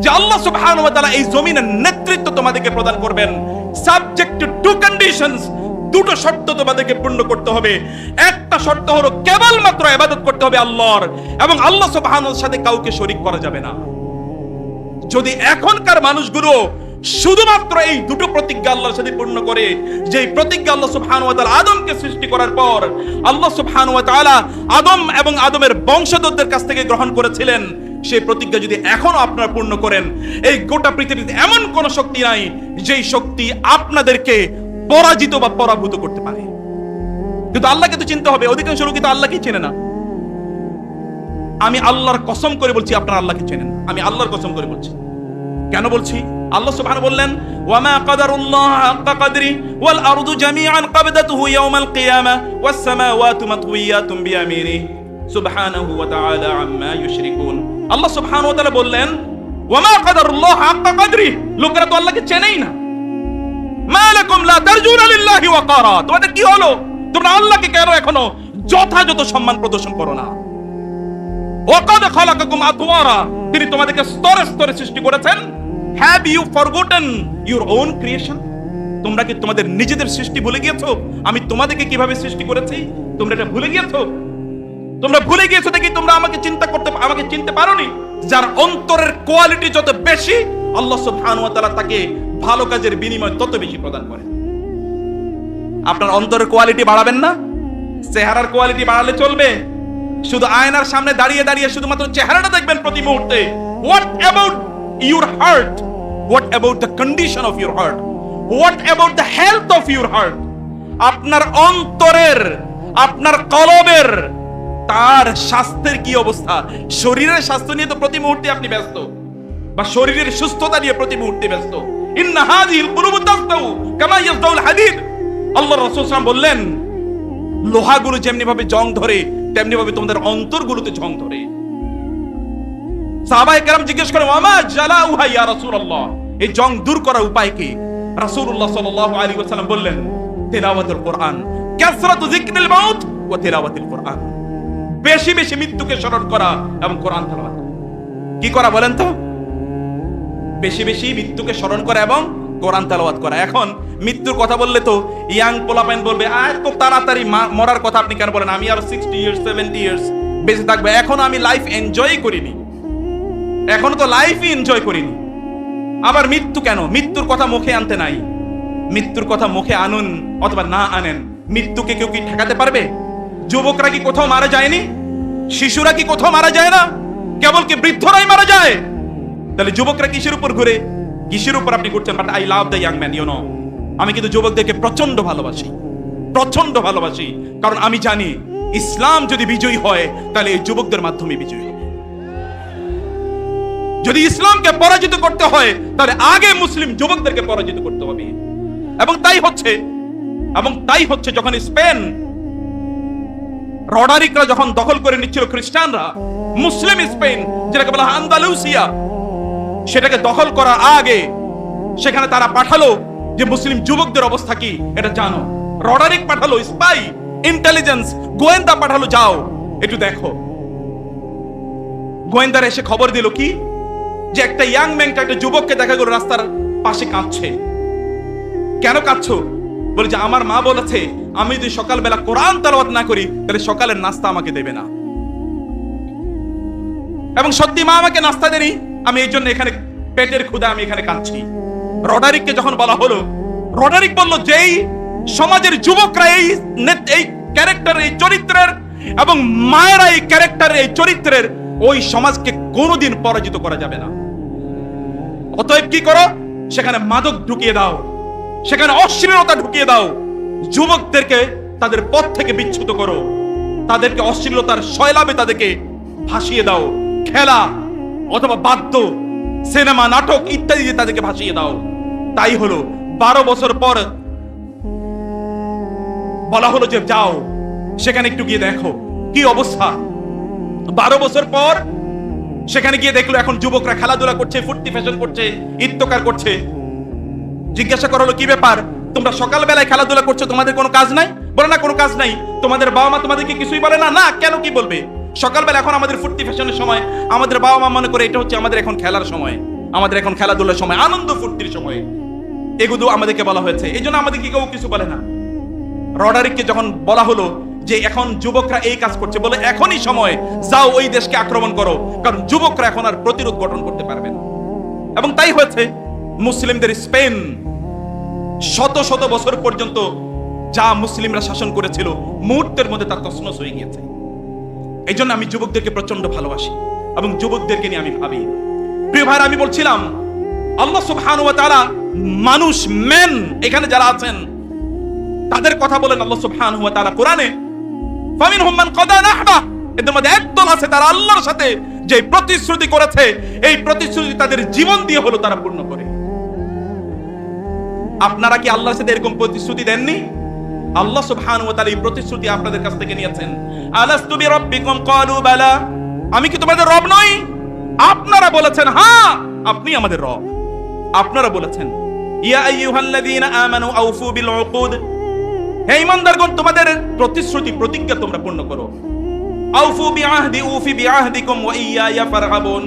যে আল্লাহ সুবহানাহু ওয়া তাআলা এই জমিনের নেতৃত্ব তোমাদেরকে প্রদান করবেন, সাবজেক্ট টু টু কন্ডিশনস। দুটো শর্ত তোমাদেরকে পূর্ণ করতে হবে। একটা শর্ত হলো কেবলমাত্র ইবাদত করতে হবে আল্লাহর, এবং আল্লাহ সুবহানাহু ওয়া তাআলার সাথে কাউকে শরীক করা যাবে না। যদি এখনকার মানুষগুলো শুধুমাত্র এই দুটো প্রতিজ্ঞা আল্লাহর সাথে পূর্ণ করে, যে প্রতিজ্ঞা আল্লাহ সুবহানাহু ওয়া তাআলা আদমকে সৃষ্টি করার পর আল্লাহ সুবহানাহু ওয়া তাআলা আদম এবং আদমের বংশধরদের কাছ থেকে গ্রহণ করেছিলেন, সেই প্রতিজ্ঞা যদি এখনো আপনারা পূর্ণ করেন, এই গোটা পৃথিবীতে এমন কোন শক্তি নাই যেই শক্তি আপনাদেরকে পরাজিত বা পরাভূত করতে পারে। কিন্তু আল্লাহকে তো চিনতে হবে। অধিকাংশ লোকই তো আল্লাহকে চেনে না। আমি আল্লাহর কসম করে বলছি, আপনারা আল্লাহকে চেনেন। আমি আল্লাহর কসম করে বলছি। কেন বলছি? আল্লাহ সুবহানাহু বললেন, ওয়া মা কাদারুল্লাহ হাক্কা কদরি ওয়াল আরদু জামিআন ক্বাবদাতুহু ইয়াওমাল কিয়ামাহ ওয়াস সামাওয়াতু মাতউইয়াতুন বিয়ামিনিহি সুবহানাহু ওয়া তাআলা আম্মা ইউশরিকুন। আল্লাহ সুবহানাহু ওয়া তাআলা বললেন, ওয়া মা কাদারুল্লাহ হাক্কা কদরি, লোকেরা তো আল্লাহকে চেনেই না। মা লাকুম লা তারজুনা লিল্লাহি ওয়াকারা, তোমাদের কি হলো? তোমরা আল্লাহকে কেন এখনো যথাযথ সম্মান প্রদর্শন করো না? ওয়াকাদ খালাকাকুম আতওয়ারা, তিনি তোমাদেরকে স্তরে স্তরে সৃষ্টি করেছেন। Have you forgotten your own creation? তোমরা কি তোমাদের নিজেদের সৃষ্টি ভুলে গিয়েছো? আমি তোমাদেরকে কিভাবে সৃষ্টি করেছি তোমরা এটা ভুলে গিয়েছো? তোমরা ভুলে গিয়েছো দেখি তোমরা আমাকে চিনতে পারোনি। যার অন্তরের কোয়ালিটি যত বেশি, আল্লাহ সুবহানাহু ওয়া তাআলা তাকে ভালো কাজের বিনিময় তত বেশি প্রদান করেন। আপনার অন্তরের কোয়ালিটি বাড়াবেন না, চেহারার কোয়ালিটি বাড়ালে চলবে? শুধু আয়নার সামনে দাঁড়িয়ে দাঁড়িয়ে শুধুমাত্র চেহারাটা দেখবেন প্রতি মুহূর্তে। What about your heart? What about the condition of your heart? What about the health of your heart? আপনার অন্তরের, আপনার কলবের, তার স্বাস্থ্যের কি অবস্থা? শরীরের স্বাস্থ্য নিয়ে তো প্রতি মুহূর্তে আপনি ব্যস্ত, বা শরীরের সুস্থতা নিয়ে প্রতি মুহূর্তে ব্যস্ত। ইন্না হাযিহিল কুলুবু তাসতাউ কামা ইয়াসতাউল হাদীদ। আল্লাহর রাসূল সাল্লাল্লাহু আলাইহি ওয়াসাল্লাম বললেন, লোহাগুলো যেমনি ভাবে জং ধরে তেমনি ভাবে তোমাদের অন্তরগুলোতে জং ধরে। সাহাবায়ে কেরাম জিজ্ঞেস করেন, ওয়া মা জালাউহা ইয়া রাসূলুল্লাহ, এই জং দূর করার উপায় কি? রাসূলুল্লাহ সাল্লাল্লাহু আলাইহি ওয়াসাল্লাম বললেন, তিলাওয়াতুল কুরআন, কাসরাতু যিকরিল মাউত ওয়া তিলাওয়াতুল কুরআন। বেশি বেশি মৃত্যুকে স্মরণ করা এবং কোরআন তেলাওয়াত করা। কি করা বলেন তো? বেশি বেশি মৃত্যুকে স্মরণ করা এবং কোরআন তেলাওয়াত করা। এখন মৃত্যুর কথা বললে তো ইয়াং পোলাপাইন বলবে, খুব তাড়াতাড়ি মরার কথা আপনি কেন বলেন? আমি আরো 60 ইয়ার্স 70 ইয়ার্স বেঁচে থাকবো, এখনো আমি লাইফ এনজয় করিনি, এখনো তো লাইফই এনজয় করিনি। আবার মৃত্যু কেন? মৃত্যুর কথা মুখে আনতে নাই। মৃত্যুর কথা মুখে আনুন অথবা না আনেন, মৃত্যুকে কেউ কি ঠেকাতে পারবে? যুবকরা কি কোথাও মারা যায়নি? শিশুরা কি কোথাও মারা যায় না? কেবল কি বৃদ্ধরাই মারা যায়? তাহলে যুবকরা কিসের উপর ঘুরে? কিসের উপর আপনি ঘুরছেন? But I love the young man, you know. আমি কিন্তু যুবকদেরকে প্রচন্ড ভালোবাসি, প্রচন্ড ভালোবাসি, কারণ আমি জানি ইসলাম যদি বিজয়ী হয় তাহলে এই যুবকদের মাধ্যমে বিজয়ী হবে। যদি ইসলামকে পরাজিত করতে হয় তাহলে আগে মুসলিম যুবকদেরকে পরাজিত করতে হবে। এবং তাই হচ্ছে যখন স্পেন রডারিকরা যখন দখল করে নিচ্ছিল খ্রিস্টানরা মুসলিম স্পেন, যেটাকে বলা হয় আন্দালুসিয়া, সেটাকে দখল করার আগে সেখানে তারা পাঠালো যে মুসলিম যুবকদের অবস্থা কি এটা জানো। রডারিক পাঠালো, স্পাই, ইন্টেলিজেন্স, গোয়েন্দা পাঠালো, যাও একটু দেখো। গোয়েন্দারা এসে খবর দিল কি, যে একটা ইয়াং ম্যান, একটা যুবককে দেখা গেল রাস্তার পাশে কাঁদছে। কেন কাঁদছো? বলে যে আমার মা বলেছে আমি যদি সকালবেলা কোরআন তেলাওয়াত না করি তাহলে সকালের নাস্তা আমাকে দেবে না। এবং সত্যি মা আমাকে নাস্তা দেনি, আমি এই জন্য এখানে পেটের ক্ষুধা, আমি এখানে কাঁদছি। রডারিককে যখন বলা হলো, রডারিক বলল, যেই সমাজের যুবকরা এই ক্যারেক্টার, এই চরিত্রের, এবং মায়েরা এই ক্যারেক্টারের, এই চরিত্রের, ওই সমাজকে কোনোদিন পরাজিত করা যাবে না। অতএব কি করো? সেখানে মাদক ঢুকিয়ে দাও, সেখানে অশ্লীলতা ঢুকিয়ে দাও, যুবকদেরকে তাদের পথ থেকে বিচ্যুত করো, তাদেরকে অশ্লীলতার শৈলাবে তাদেরকে ভাসিয়ে দাও, খেলা অথবা বাদ্য, সিনেমা, নাটক ইত্যাদি দিয়ে তাদেরকে ভাসিয়ে দাও। তাই হলো 12 বছর পর বলা হলো যে যাও সেখানে একটু গিয়ে দেখো কি অবস্থা। 12 বছর পর সেখানে গিয়ে দেখলো এখন যুবকরা খেলাধুলা করছে, ফুর্তি ফ্যাশন করছে, ইত্তকার করছে। জিজ্ঞাসা করা হলো, কি ব্যাপার, তোমরা সকালবেলায় খেলাধুলা করছো, তোমাদের কোনো কাজ নাই? বলে না, কোনো কাজ নাই। তোমাদের বাবা মা তোমাদেরকে কিছুই বলে না? না, কেন, কি বলবে? সকালবেলা এখন আমাদের ফুর্তি ফ্যাশনের সময়, আমাদের বাবা মা মনে করে এটা হচ্ছে আমাদের এখন খেলার সময়। আমাদের এখন খেলাধুলার সময়, আনন্দ ফুর্তির সময় এগুলো আমাদেরকে বলা হয়েছে। এই জন্য আমাদেরকে কেউ কিছু বলে না। রডারিককে যখন বলা হলো যে এখন যুবকরা এই কাজ করছে, বলে এখনই সময়, যাও ওই দেশকে আক্রমণ করো, কারণ যুবকরা এখন আর প্রতিরোধ গঠন করতে পারবে না। এবং তাই হয়েছে। মুসলিমদের স্পেন শত শত বছর পর্যন্ত যা মুসলিমরা শাসন করেছিল, মুহূর্তের মধ্যে তার তছনছ হয়ে গিয়েছে। এই জন্য আমি যুবকদেরকে প্রচন্ড ভালোবাসি এবং যুবকদেরকে নিয়ে আমি ভাবি। প্রিয় ভাইরা, আমি বলছিলাম আল্লাহ সুবহানাহু ওয়া তাআলা মানুষ, মেন এখানে যারা আছেন তাদের কথা বলেন আল্লাহ সুবহানাহু ওয়া তাআলা কোরআনে, ফামিনহুম মান কাদা নাহবা, এদের মধ্যে একদল আছে তারা আল্লাহর সাথে যে প্রতিশ্রুতি করেছে, এই প্রতিশ্রুতি তাদের জীবন দিয়ে হলো তারা পূর্ণ করে। আপনারা কি আল্লাহর সাথে এরকম প্রতিশ্রুতি দেননি? আল্লাহ সুবহানাহু ওয়া তাআলা এই প্রতিশ্রুতি আপনাদের কাছ থেকে নিয়েছেন। আলাস্তু বিরাব্বিকুম ক্বালু বালা, আমি কি তোমাদের রব নই? আপনারা বলেছেন হ্যাঁ, আপনি আমাদের রব। আপনারা বলেছেন ইয়া আইয়ুহাল্লাযীনা আমানু আউফু বিল উকুদ, হে ঈমানদারগণ তোমাদের প্রতিশ্রুতি প্রতিজ্ঞা তোমরা পূর্ণ করো। আউফু বিআহদি উফি বিআহদিকুম ওয়া ইয়্যায়া ফারহাবুন,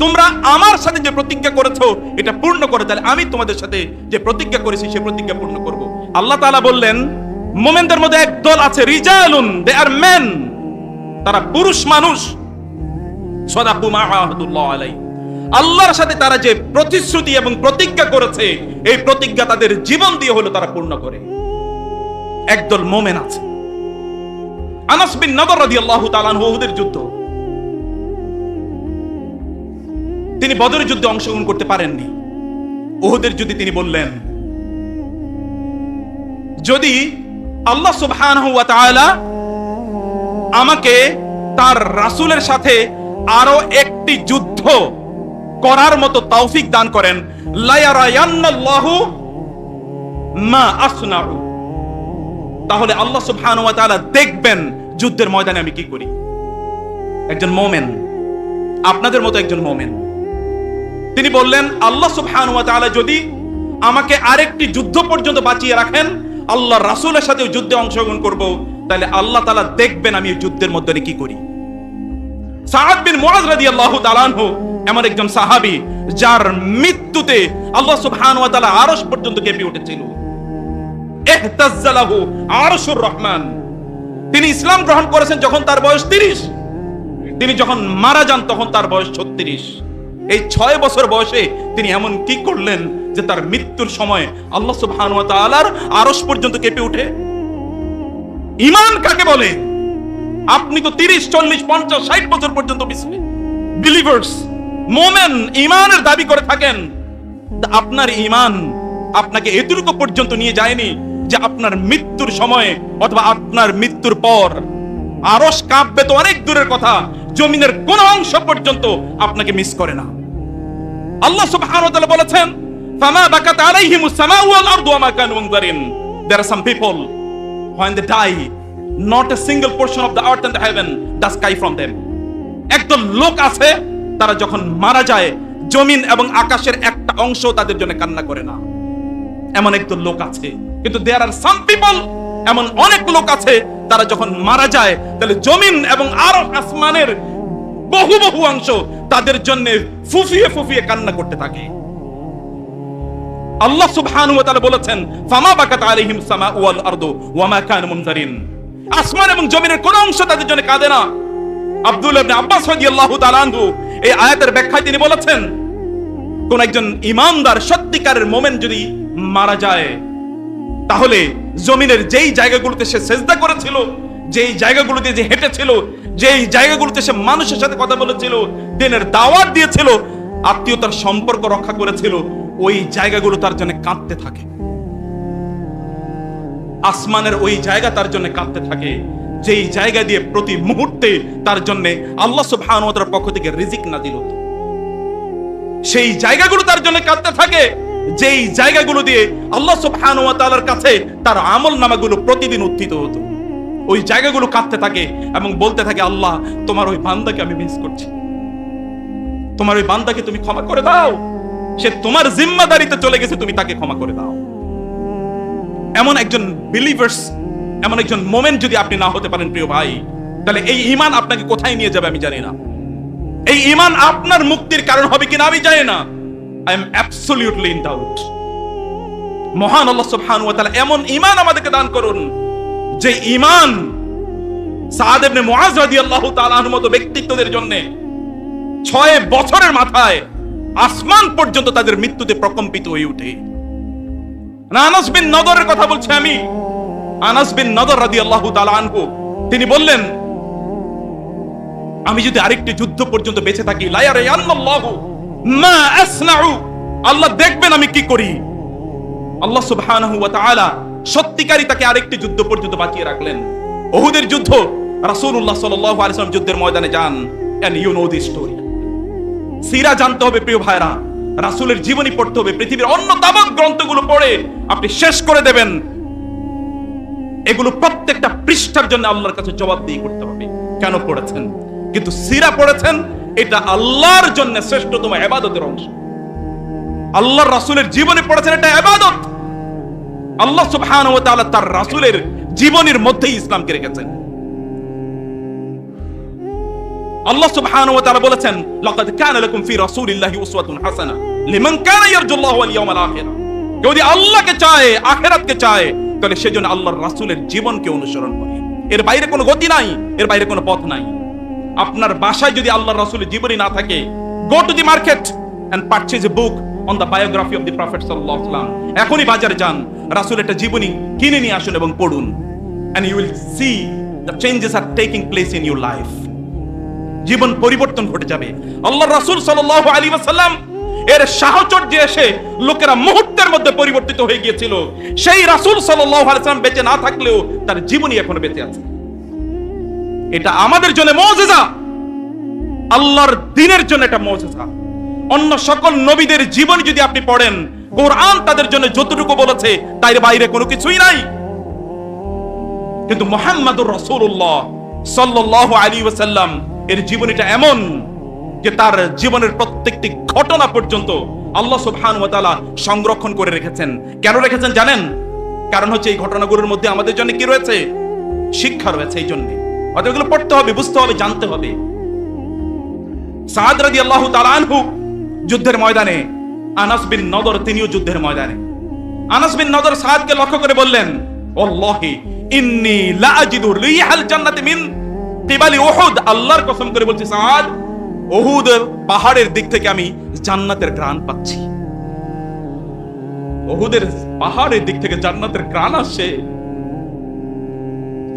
তোমরা আমার সাথে যে প্রতিজ্ঞা করেছো এটা পূর্ণ করে, তাহলে আমি তোমাদের সাথে যে প্রতিজ্ঞা করেছি সেই প্রতিজ্ঞা পূর্ণ করব। আল্লাহ তাআলা বললেন মুমিনদের মধ্যে এক দল আছে, রিজালুন, দে আর মেন, তারা পুরুষ মানুষ, সাদাকু মা আহাদুল্লাহ আলাইহি, আল্লাহর সাথে তারা যে প্রতিশ্রুতি এবং প্রতিজ্ঞা করেছে এই প্রতিজ্ঞা তাদের জীবন দিয়ে হলো তারা পূর্ণ করে। একদল মুমিন আছে। আনাস বিন নদর রাদিয়াল্লাহু তাআলা আনহু, উহুদের যুদ্ধ, তিনি বদরের যুদ্ধে অংশগ্রহণ করতে পারেননি। উহুদের যুদ্ধে তিনি বললেন যদি আল্লাহ সুবহানাহু ওয়া তাআলা আমাকে তার রাসূলের সাথে আরো একটি যুদ্ধ করার মতো তৌফিক দান করেন, লা ইয়ারায়ান্নাল্লাহু মা আসনাউ, তাহলে আল্লাহ সুবহানাহু ওয়া তাআলা দেখবেন যুদ্ধের ময়দানে আমি কি করি। একজন মুমিন, আপনাদের মতো একজন মুমিন, তিনি বললেন আল্লাহ সুবহানাহু ওয়া তাআলা যদি আমাকে আরেকটি যুদ্ধ পর্যন্ত বাঁচিয়ে রাখেন, আল্লাহর রাসূলের সাথে যুদ্ধে অংশগ্রহণ করব, তাহলে আল্লাহ তাআলা দেখবেন আমি যুদ্ধের মধ্যে কি করি। সাআদ বিন মুআয রাদিয়াল্লাহু তাআলা আনহু এমন একজন সাহাবী যার মৃত্যুতে আল্লাহ সুবহানাহু ওয়া তাআলা আরশ পর্যন্ত কেঁপে উঠেছিল। ইহতাজ্জালাহু আরশুর রহমান। তিনি ইসলাম গ্রহণ করেছেন যখন তার বয়স 30, তিনি যখন মারা যান তখন তার বয়স 36। এই 6 বছর বয়সে তিনি এমন কি করলেন যে তার মৃত্যুর সময় আল্লাহ সুবহানাহু ওয়া তাআলার আরশ পর্যন্ত কেঁপে ওঠে। ঈমান কাকে বলে? আপনি তো 30, 40, 50, 60 বছর পর্যন্ত বিলিভার্স, মুমিন, ঈমানের দাবি করে থাকেন। আপনার ঈমান আপনাকে এতটুকু পর্যন্ত নিয়ে যায়নি যে আপনার মৃত্যুর সময় অথবা আপনার মৃত্যুর পর আরশ কাঁপবে তো অনেক দূরের কথা, জমিনের কোন অংশ পর্যন্ত আপনাকে মিস করে না। আল্লাহ সুবহানাহু ওয়া তাআলা বলেছেন ফামা বাকাত আলাইহিমুস সামাউ ওয়াল আরদু ওয়া মা Kanu মুনযারিন। There are some people when they die, not a single portion of the earth and the heaven does cry from them. একদল লোক আছে তারা যখন মারা যায় জমিন এবং আকাশের একটা অংশ তাদের জন্য কান্না করে না, এমন একদল লোক আছে। কিন্তু there are some people, এমন অনেক লোক আছে তারা যখন মারা যায় তাহলে জমিন এবং আরো আসমানের বহু বহু অংশ তাদের জন্য ফুফিয়ে ফুফিয়ে কান্না করতে থাকে। আল্লাহ সুবহানাহু ওয়া তাআলা বলেছেন ফামা বাকাত আলাইহিম সামাউ ওয়াল আরদু ওয়া মা কানু মুনযারিন, আসমান এবং জমিনের কোন অংশ তাদের জন্য কাঁদে না। আব্দুল্লাহ ইবনে আব্বাস রাদিয়াল্লাহু তাআলা আনহু এই আয়াতের ব্যাখ্যায় তিনি বলেছেন কোন একজন ঈমানদার সত্যিকারের মুমিন যদি মারা যায় তাহলে জমিনের যেই জায়গাগুলোতে সে সেজদা করেছিল, যেই জায়গাগুলোতে যে হেঁটেছিল, যেই জায়গাগুলোতে সে মানুষের সাথে কথা বলেছিল, দিনের দাওয়াত দিয়েছিল, আত্মীয়তার সম্পর্ক রক্ষা করেছিল, ওই জায়গাগুলো তার জন্য কাঁদতে থাকে। আসমানের ওই জায়গা তার জন্য কাঁদতে থাকে, যেই জায়গা দিয়ে প্রতি মুহূর্তে তার জন্য আল্লাহ সুবহানাহু ওয়া তাআলার পক্ষ থেকে রিজিক নাযিল হতো। সেই জায়গাগুলো তার জন্য কাঁদতে থাকে, যেই জায়গাগুলো দিয়ে আল্লাহ সুবহানাহু ওয়া তাআলার কাছে তার আমলনামাগুলো প্রতিদিন উত্থিত হতো। ওই জায়গাগুলো কাঁদতে থাকে এবং বলতে থাকে আল্লাহ তোমার ওই বান্দাকে আমি মিস করছি, তোমার ওই বান্দাকে তুমি ক্ষমা করে দাও, সে তোমার জিম্মাদারিতে চলে গেছে, তুমি তাকে ক্ষমা করে দাও। এমন একজন বিলিভার্স, এমন একজন মুমিন যদি আপনি না হতে পারেন প্রিয় ভাই, তাহলে এই ঈমান আপনাকে কোথায় নিয়ে যাবে আমি জানি না। এই ঈমান আপনার মুক্তির কারণ হবে কিনা আমি জানি না, I am absolutely in doubt. মহান আল্লাহ সুবহানাহু ওয়া তাআলা এমন ঈমান আমাদেরকে দান করুন যে ঈমান সাদ ইবনে মুআজ রাদিয়াল্লাহু তাআলা আনহুর মতো ব্যক্তিত্বদের জন্য 6 বছরের মাথায় আসমান পর্যন্ত তাদের মৃত্যুতে প্রকম্পিত হয়ে ওঠে। আনাস বিন নদরের কথা বলছি আমি। আনাস বিন নদর রাদিয়াল্লাহু তাআলা আনহু তিনি বললেন, আমি যদি আরেকটি যুদ্ধ পর্যন্ত বেঁচে থাকি, লা ইয়ারায়াল্লাহু মা আসনাউ, আল্লাহ দেখবেন আমি কি করি। আল্লাহ সুবহানাহু ওয়া তাআলা সত্যিকারই তাকে আরেকটি যুদ্ধ পর্যন্ত বাঁচিয়ে রাখলেন। উহুদের যুদ্ধ, রাসূলুল্লাহ সাল্লাল্লাহু আলাইহি ওয়াসাল্লাম যুদ্ধের ময়দানে যান, and you know the story. সিরা জানতে হবে প্রিয় ভাইরা, রাসূলের জীবনী পড়তে হবে, পৃথিবীর অন্য তামাম গ্রন্থগুলো পড়ে আপনি শেষ করে দেবেন। এগুলো প্রত্যেকটা পৃষ্ঠার জন্য আল্লাহর কাছে জবাবদিহি করতে হবে কেন পড়েছেন। কিন্তু সিরা পড়েছেন, এটা আল্লাহর জন্য শ্রেষ্ঠতম ইবাদতের অংশ। আল্লাহর রাসূলের জীবনী পড়েছেন, এটা ইবাদত। আল্লাহ সুবহানাহু ওয়া তাআলা তার রাসূলের জীবনীর মধ্যেই ইসলামকে রেখেছেন। আল্লাহ সুবহানাহু ওয়া তাআলা বলেছেন, লাকাদ কানা লাকুম ফি রাসূলিল্লাহি উসওয়াতুন হাসানাহ লিমান কানা ইয়ারজুল্লাহ ওয়াল ইয়াউমাল আখির। যদি আল্লাহকে চায়, আখিরাতকে চায়, তাহলে সেজন্য আল্লাহর রাসূলের জীবনকে অনুসরণ করে। এর বাইরে কোনো গতি নাই, এর বাইরে কোনো পথ নাই। আপনার বাসায় যদি আল্লাহর রাসূলের জীবনী না থাকে, go to the market and purchase a book on the biography of the prophet সাল্লাল্লাহু আলাইহি ওয়াসাল্লাম। এখনই বাজারে যান, রাসূলের একটা জীবনী কিনে নিয়ে আসুন এবং পড়ুন, and you will see the changes are taking place in your life. জীবন পরিবর্তন ঘটে যাবে। আল্লাহর রাসূল সাল্লাল্লাহু আলাইহি ওয়াসাল্লাম এর সাহচর্যে এসে লোকেরা মুহূর্তের মধ্যে পরিবর্তিত হয়ে গিয়েছিল। সেই রাসূল সাল্লাল্লাহু আলাইহি ওয়াসাল্লাম বেঁচে না থাকলেও তার জীবনী এখনো বেঁচে আছে। এটা আমাদের জন্য মুজিজা, আল্লাহর দ্বীনের জন্য এটা মুজিজা। অন্য সকল নবীদের জীবনী যদি আপনি পড়েন, কোরআন তাদের জন্য যতটুকু বলেছে তার বাইরে কোনো কিছুই নাই। কিন্তু মুহাম্মদুর রাসূলুল্লাহ সাল্লাল্লাহু আলাইহি ওয়াসাল্লাম এর জীবনীটা এমন যে তার জীবনের প্রত্যেকটি ঘটনা পর্যন্ত আল্লাহ সুবহানাহু ওয়া তাআলা সংরক্ষণ করে রেখেছেন। কেন রেখেছেন জানেন? কারণ হচ্ছে এই ঘটনাগুলোর মধ্যে আমাদের জন্য কি রয়েছে? শিক্ষা রয়েছে। এই জন্য অতএব এগুলো পড়তে হবে, বুঝতে হবে, জানতে হবে। সাদ রাদিয়াল্লাহু তাআলা আনহু যুদ্ধের ময়দানে, আনাস বিন নদর তিনিও যুদ্ধের ময়দানে। আনাস বিন নদর সাদকে লক্ষ্য করে বললেন, ওয়াল্লাহি ইন্নী লা আজিদু রিহাল জান্নাতি মিন কিবালি উহুদ। আল্লাহর কসম করে বলছি সাদ, উহুদ পাহাড়ের দিক থেকে আমি জান্নাতের ঘ্রাণ পাচ্ছি। উহুদের পাহাড়ের দিক থেকে জান্নাতের ঘ্রাণ আসছে।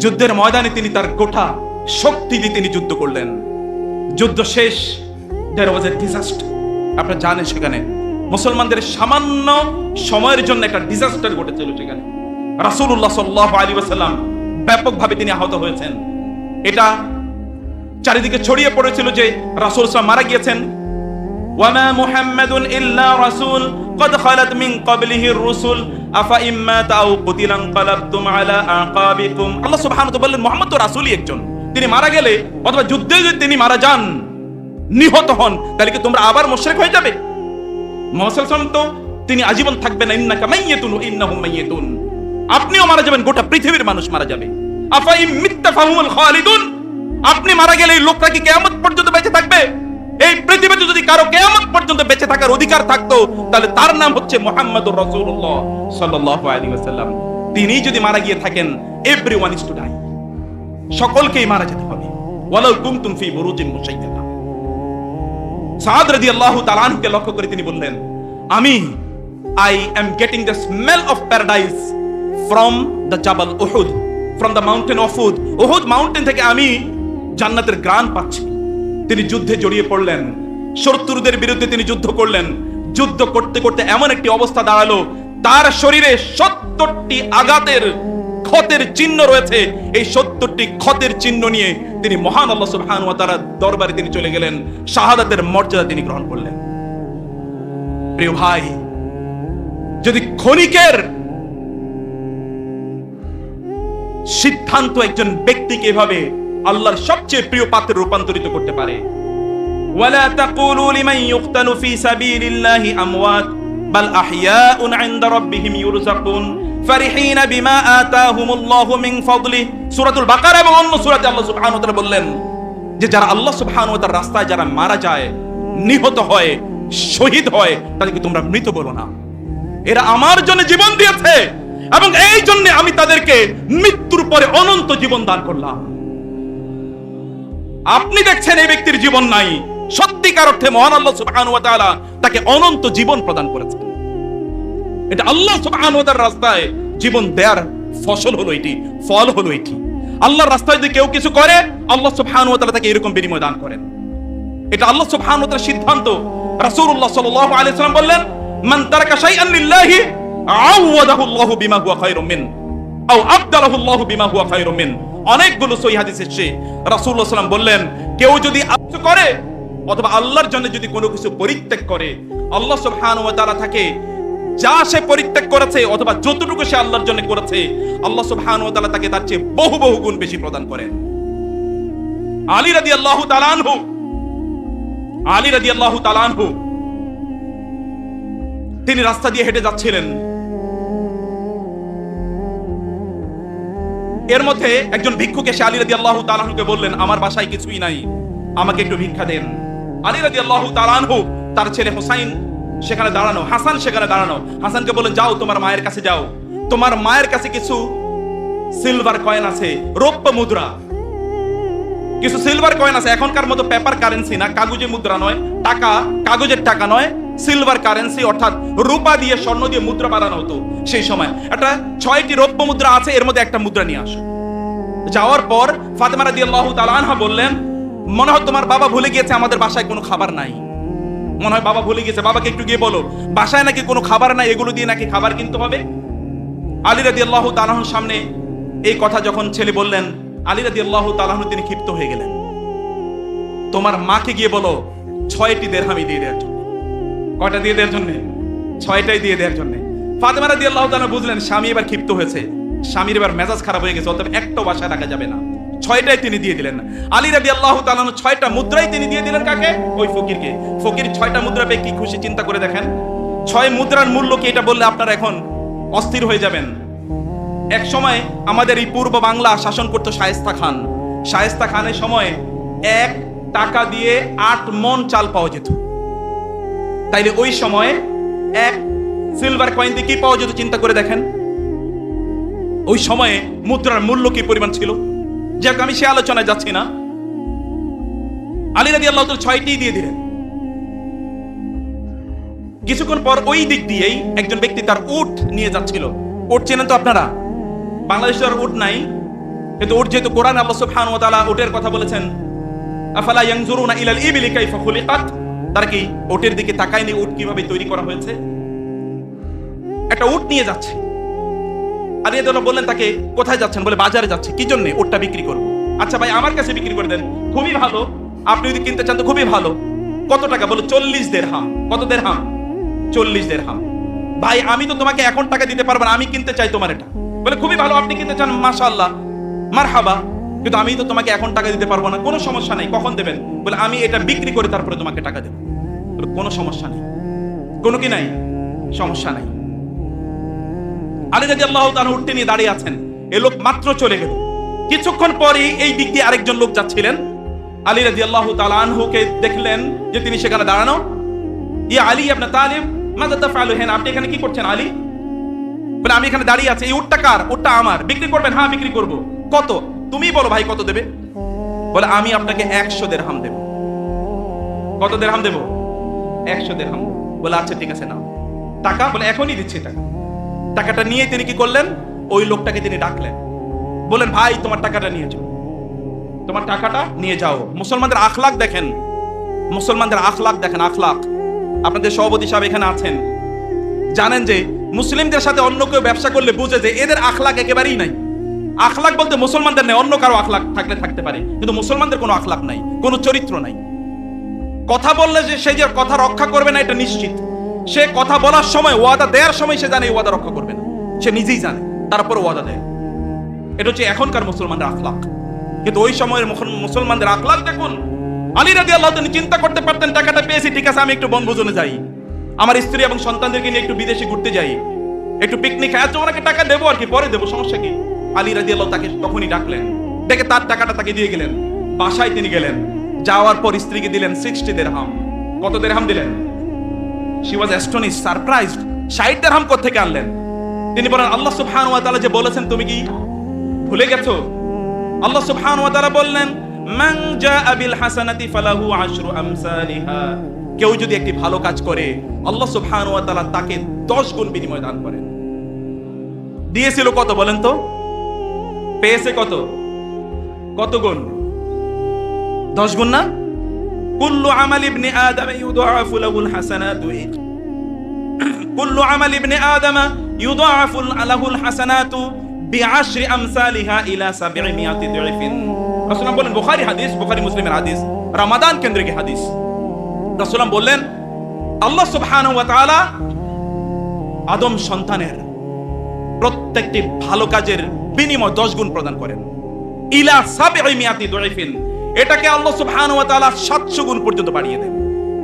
যুদ্ধের ময়দানে তিনি তার গোটা শক্তি দিয়ে তিনি যুদ্ধ করলেন। যুদ্ধ শেষ, there was a disaster। আপনারা জানেন সেখানে মুসলমানদের সামান্য সময়ের জন্য একটা ডিজাস্টার ঘটেছিল। সেখানে রাসূলুল্লাহ সাল্লাল্লাহু আলাইহি ওয়াসাল্লাম ব্যাপকভাবে তিনি আহত হয়েছেন। এটা চারিদিকে ছড়িয়ে পড়েছিল যে রাসূল সাল্লাল্লাহু মারা গিয়েছেন। ওয়ামা মুহাম্মাদুন ইল্লা রাসূল قد خلت من قبله الرسل أفإما أو قتل انقلبتم على أعقابكم। আল্লাহ সুবহানাহু ওয়া তাআলা বললেন, মুহাম্মদ তো রাসূলই একজন, তিনি মারা গেলে অথবা যুদ্ধে যদি তিনি মারা যান, নিহত হন, তাহলে কি তোমরা আবার মুশরিক হয়ে যাবে? মুহাম্মদ সাল্লাল্লাহু আলাইহি ওয়াসাল্লাম তো তিনি আজীবন থাকবেন, ইন্নাকা মাইয়াতুন ওয়া ইন্নাহুম মাইয়াতুন। আপনিও মারা যাবেন, গোটা পৃথিবীর মানুষ মারা যাবে। আফাইম মিত্তা ফাহুমুল খালিদুন। আপনি মারা গেলে এই লোকটা কি কিয়ামত পর্যন্ত বেঁচে থাকবে? এই পৃথিবীতে যদি কারো কিয়ামত পর্যন্ত বেঁচে থাকার অধিকার থাকতো, তাহলে তার নাম হচ্ছে মুহাম্মদুর রাসূলুল্লাহ সাল্লাল্লাহু আলাইহি ওয়াসাল্লাম। তিনি যদি মারা গিয়ে থাকেন, এভরিওয়ান ইজ টু ডাই, সকলকেই মারা যেতে হবে। ওয়ালাউ কুনতুম ফি বুরুজিন মুশাইয়াদা। সাদ রাদিয়াল্লাহু তাআলা আনহুকে লক্ষ্য করে তিনি বললেন, I am getting the smell of paradise from the Jabal Uhud, from the mountain of Uhud। Uhud mountain থেকে আমি জান্নাতের ঘ্রাণ পাচ্ছি। তিনি যুদ্ধে জড়িয়ে পড়লেন, শত্রুদের বিরুদ্ধে তিনি যুদ্ধ করলেন। যুদ্ধ করতে করতে এমন একটি অবস্থা দাঁড়ালো, তার শরীরে 70টি আঘাতের ক্ষতের চিহ্ন রয়েছে। এই 70টি ক্ষতের চিহ্ন নিয়ে তিনি মহান আল্লাহ সুবহানাহু ওয়া তাআলার দরবারে তিনি চলে গেলেন, শাহাদাতের মর্যাদা তিনি গ্রহণ করলেন। প্রিয় ভাই, যদি ক্ষণিকের সিদ্ধান্ত একজন ব্যক্তিকে এভাবে আল্লাহর সবচেয়ে প্রিয় পাত্রে রূপান্তরিত করতে পারে। ওয়ালা তাকুলু লিমান ইউকতালু ফি সাবিলিল্লাহি আমওয়াত বাল আহইয়াউন ইনদা রাব্বিহিম ইউরযাকুন ফারিহিনা বিমা আতাহুমুল্লাহু মিন ফাদলি। সূরাতুল বাকারা এবং অন্য সূরাতে আল্লাহ সুবহানাহু ওয়া তাআলা বললেন যে যারা আল্লাহ সুবহানাহু ওয়া তাআলার রাস্তায় যারা মারা যায়, নিহত হয়, শহীদ হয় তাদেরকে তোমরা মৃত বলো না। এরা আমার জন্য জীবন দিয়েছে এবং এই জন্য আমি তাদেরকে মৃত্যুর পরে অনন্ত জীবন দান করলাম। আপনি দেখছেন এই ব্যক্তির জীবন নাই, সত্যিকার অর্থে মহান আল্লাহ সুবহানাহু ওয়া তাআলা তাকে অনন্ত জীবন প্রদান করেছেন। এটা আল্লাহ সুবহানাহু ওয়া তাআলার রাস্তায় জীবন দেওয়ার ফসল হলো এটি, ফল হলো এটি। আল্লাহর রাস্তায় যদি কেউ কিছু করে আল্লাহ সুবহানাহু ওয়া তাআলা তাকে এরকম বিনিময় দান করেন। এটা আল্লাহ সুবহানাহু ওয়া তাআলার সিদ্ধান্ত। রাসূলুল্লাহ সাল্লাল্লাহু আলাইহি ওয়াসাল্লাম বললেন, মান তারাকা শাইআন লিল্লাহি আওয়াদাহু আল্লাহু বিমা হুয়া খায়রুম মিন আও আবদালাহু আল্লাহু বিমা হুয়া খায়রুম মিন। অনেকগুলো সহিহ হাদিস এসেছে, রাসূলুল্লাহ সাল্লাল্লাহু আলাইহি ওয়াসাল্লাম বললেন, কেউ যদি কিছু করে অথবা আল্লাহর জন্য যদি কোনো কিছু পরিত্যাগ করে, আল্লাহ সুবহানাহু ওয়া তাআলা তাকে যা সে পরিত্যাগ করেছে অথবা যতটুকু সে আল্লাহর জন্য করেছে, আল্লাহ সুবহানাহু ওয়া তাআলা তাকে তার চেয়ে বহু বহু গুণ বেশি প্রদান করেন। আলী রাদিয়াল্লাহু তাআলা আনহু, আলী রাদিয়াল্লাহু তাআলা আনহু তিনি রাস্তা দিয়ে হেঁটে যাচ্ছিলেন। এর মধ্যে একজন ভিক্ষুক এসে আলী রাদিয়াল্লাহু তাআলা আনহুকে বললেন, আমার বাসায় কিছুই নাই, আমাকে একটু ভিক্ষা দেন। আলী রাদিয়াল্লাহু তাআলা আনহু তার ছেলে হুসাইন সেখানে দাঁড়ানো, হাসান সেখানে দাঁড়ানো, হাসানকে বললেন, যাও তোমার মায়ের কাছে যাও, তোমার মায়ের কাছে কিছু সিলভার কয়েন আছে, রৌপ্য মুদ্রা, কিছু সিলভার কয়েন আছে। এখনকার মতো পেপার কারেন্সি না, কাগজে মুদ্রা নয়, টাকা কাগজের টাকা নয়, সিলভার কারেন্সি অর্থাৎ রূপা দিয়ে স্বর্ণ দিয়ে মুদ্রা বানানো হতো সেই সময়। একটা 6টি রৌপ্য মুদ্রা আছে, এর মধ্যে একটা মুদ্রা নিয়ে আসো। যাওয়ার পর ফাতেমা রাদিয়াল্লাহু তাআলা আনহা বললেন, মনে হয় তোমার বাবা ভুলে গিয়েছে আমাদের বাসায় কোনো খাবার নাই, মনে হয় বাবা ভুলে গেছে, বাবাকে একটু গিয়ে বলো বাসায় নাকি কোনো খাবার নাই, এগুলো দিয়ে নাকি খাবার কিনতে হবে। আলী রাদিয়াল্লাহু তাআলা আনহুর সামনে এই কথা যখন ছেলে বললেন, আলী রাদিয়াল্লাহু তাআলা আনহু তিনি ক্ষিপ্ত হয়ে গেলেন। তোমার মাকে গিয়ে বলো 6টি দিরহাম দিয়ে দেওয়ার জন্য। কয়টা দিয়ে দেওয়ার জন্য? 6টাই দিয়ে দেওয়ার জন্য। ফাতেমা রাদিয়াল্লাহু তাআলা বুঝলেন স্বামী এবার ক্ষিপ্ত হয়েছে, স্বামীর এবার মেজাজ খারাপ হয়ে গেছে, অতএব একটাও বাসায় রাখা যাবে না। 6টাই তিনি দিয়ে দিলেন। আলী রাদিয়াল্লাহু তাআলা 6টা মুদ্রাই তিনি দিয়ে দিলেন কাকে? ওই ফকিরকে। ফকির 6টা মুদ্রা পেয়ে কি খুশি, চিন্তা করে দেখেন। 6 মুদ্রার মূল্য কি, এটা বললে আপনারা এখন অস্থির হয়ে যাবেন। এক সময় আমাদের এই পূর্ব বাংলা শাসন করতো শায়েস্তা খান। শায়েস্তা খানের সময় 1 টাকা দিয়ে 8 মণ চাল পাওয়া যেত। তাইলে ওই সময়ে 1 সিলভার কয়েন দিয়ে কি পাওয়া যেত, চিন্তা করে দেখেন। ওই সময়ে মুদ্রার মূল্য কি পরিমাণ ছিল। যাক, আমি সে আলোচনায় যাচ্ছি না। আলী রাদিয়াল্লাহু তাআলা 6টি দিয়ে দিলেন। কিছুক্ষণ পর ওই দিক দিয়েই একজন ব্যক্তি তার উট নিয়ে যাচ্ছিল। উট চেনেন তো আপনারা? বাংলাদেশে আর উট নাই, কিন্তু উট যেহেতু কোরআন আল্লাহ সুবহানাহু ওয়া তাআলা উটের কথা বলেছেন, আফালা ইয়ানজুরুনা ইলাল ইবলি কাইফা খুলিকাত, তারা কি উটের দিকে তাকায়নি উট কিভাবে তৈরি করা হয়েছে? একটা উট নিয়ে যাচ্ছে। আলী রাদিয়াল্লাহু বললেন তাকে, কোথায় যাচ্ছেন? বলে বাজারে যাচ্ছে। কি জন্য? উটটা বিক্রি করব। আচ্ছা ভাই, আমার কাছে বিক্রি করে দেন। খুবই ভালো, আপনি যদি কিনতে চান তো খুবই ভালো। কত টাকা? বলে 40 দিরহাম। কত দিরহাম? 40 দিরহাম। ভাই আমি তো তোমাকে এখন টাকা দিতে পারবো না, আমি কিনতে চাই তোমার এটা। বলে খুবই ভালো, আপনি কিনতে চান, মাশাআল্লাহ, মারহাবা, কিন্তু আমি তো তোমাকে এখন টাকা দিতে পারবো না। কোনো সমস্যা নেই, কখন দেবেন? বলে আমি এটা বিক্রি করে তারপরে তোমাকে টাকা দেব। বলে কোনো সমস্যা নেই, কোনো কি নাই, সমস্যা নাই। আলী রাদিয়াল্লাহু তাআলা উঠতে নিয়ে দাঁড়িয়ে আছেন। এই লোক মাত্র চলে গেল। কিছুক্ষণ পরেই এই দিক দিয়ে আরেকজন লোক যাচ্ছিলেন। আলী রাদিয়াল্লাহু তাআলা আনহুকে দেখলেন যে তিনি সেখানে দাঁড়ানো। ইয়া আলী ইবনে তালিব মাযা তাফআলু হেনা, আপনি এখানে কি করছেন আলী? বলে আমি এখানে দাঁড়িয়ে আছি। এই উটটা কার? উটটা আমার। বিক্রি করবেন? হ্যাঁ বিক্রি করব। কত? তুমি বলো ভাই কত দেবে? বলে আমি আপনাকে 100 দিরহাম দেব। কত দিরহাম দেব? 100 দিরহাম। বলে আচ্ছা ঠিক আছে নাও টাকা। বলে এখনই দিচ্ছি টাকা। টাকাটা নিয়ে তিনি কি করলেন? ওই লোকটাকে তিনি ডাকলেন, বলেন ভাই তোমার টাকাটা নিয়ে যাও, তোমার টাকাটা নিয়ে যাও। মুসলমানদের আখলাক দেখেন, মুসলমানদের আখলাক দেখেন, আখলাক। আপনাদের সভাপতি সাহেব এখানে আছেন, জানেন যে মুসলিমদের সাথে অন্য কেউ ব্যবসা করলে বুঝে যে এদের আখলাক একেবারেই নাই। আখলাক বলতে মুসলমানদের নেই, অন্য কারো আখলাক থাকলে থাকতে পারে, কিন্তু মুসলমানদের কোনো আখলাক নাই, কোনো চরিত্র নাই। কথা বললে যে সে যে কথা রক্ষা করবে না এটা নিশ্চিত। সে কথা বলার সময়, ওয়াদা দেওয়ার সময় সে জানে এই ওয়াদা রক্ষা করবে না, সে নিজেই জানে, তারপর ওয়াদা দেয়। এটা হচ্ছে এখনকার মুসলমানদের আখলাক। কিন্তু ওই সময়ের মুসলমানদের আখলাক দেখুন। আলী রাদিয়াল্লাহু তাআলা চিন্তা করতে পারতেন টাকাটা পেয়েছি, ঠিক আছে আমি একটু বনভোজনে যাই, আমার স্ত্রী এবং সন্তানদেরকে নিয়ে একটু বিদেশে ঘুরতে যাই, একটু পিকনিক খায়, ওনাকে টাকা দেবো আর কি, পরে দেবো, সমস্যা কি? আলী রাদিয়াল্লাহু তাকে তখনই ডাকলেন, ডেকে তার টাকাটা তাকে দিয়ে গেলেন। বাসায় তিনি গেলেন, যাওয়ার পর স্ত্রীকে দিলেন 60 দিরহাম। কত দিরহাম দিলেন? She was astonished, surprised. 60 দিরহাম কোত্থেকে আনলেন? তিনি বলেন আল্লাহ সুবহানাহু ওয়া তাআলা যে বলেছেন তুমি কি ভুলে গেছো? আল্লাহ সুবহানাহু ওয়া তাআলা বললেন মান জাআ বিল হাসানাতি ফালাহু আশরু আমসালিহা। কেউ যদি একটি ভালো কাজ করে আল্লাহ সুবহানাহু ওয়া তাআলা তাকে 10 গুণ বিনিময় দান করেন। দিয়েছিল কত বলেন তো? পেয়েছে কত? কত গুণ? 10 গুণ না? কুল্লু আমাল ইবনে আদম ইউদাআফু লাহুল হাসানাতু, কুল্লু আমাল ইবনে আদম ইউদাআফু লাহুল হাসানাতু বিআশরি আমসালিহা ইলা 700 দিরফিন। রাসূলুল্লাহ বলেন, বুখারী হাদিস, বুখারী মুসলিমের হাদিস, রমাদান কেন্দ্রিক হাদিস। রাসূলুল্লাহ বললেন আল্লাহ সুবহানাহু ওয়া তাআলা আদম সন্তানের প্রত্যেকটি ভালো কাজের বিনিময় 10 গুণ প্রদান করেন। ইলা 700 দিরফিন, এটাকে আল্লাহ সুবহানাহু ওয়া তাআলা 700 গুণ পর্যন্ত বাড়িয়ে দেন।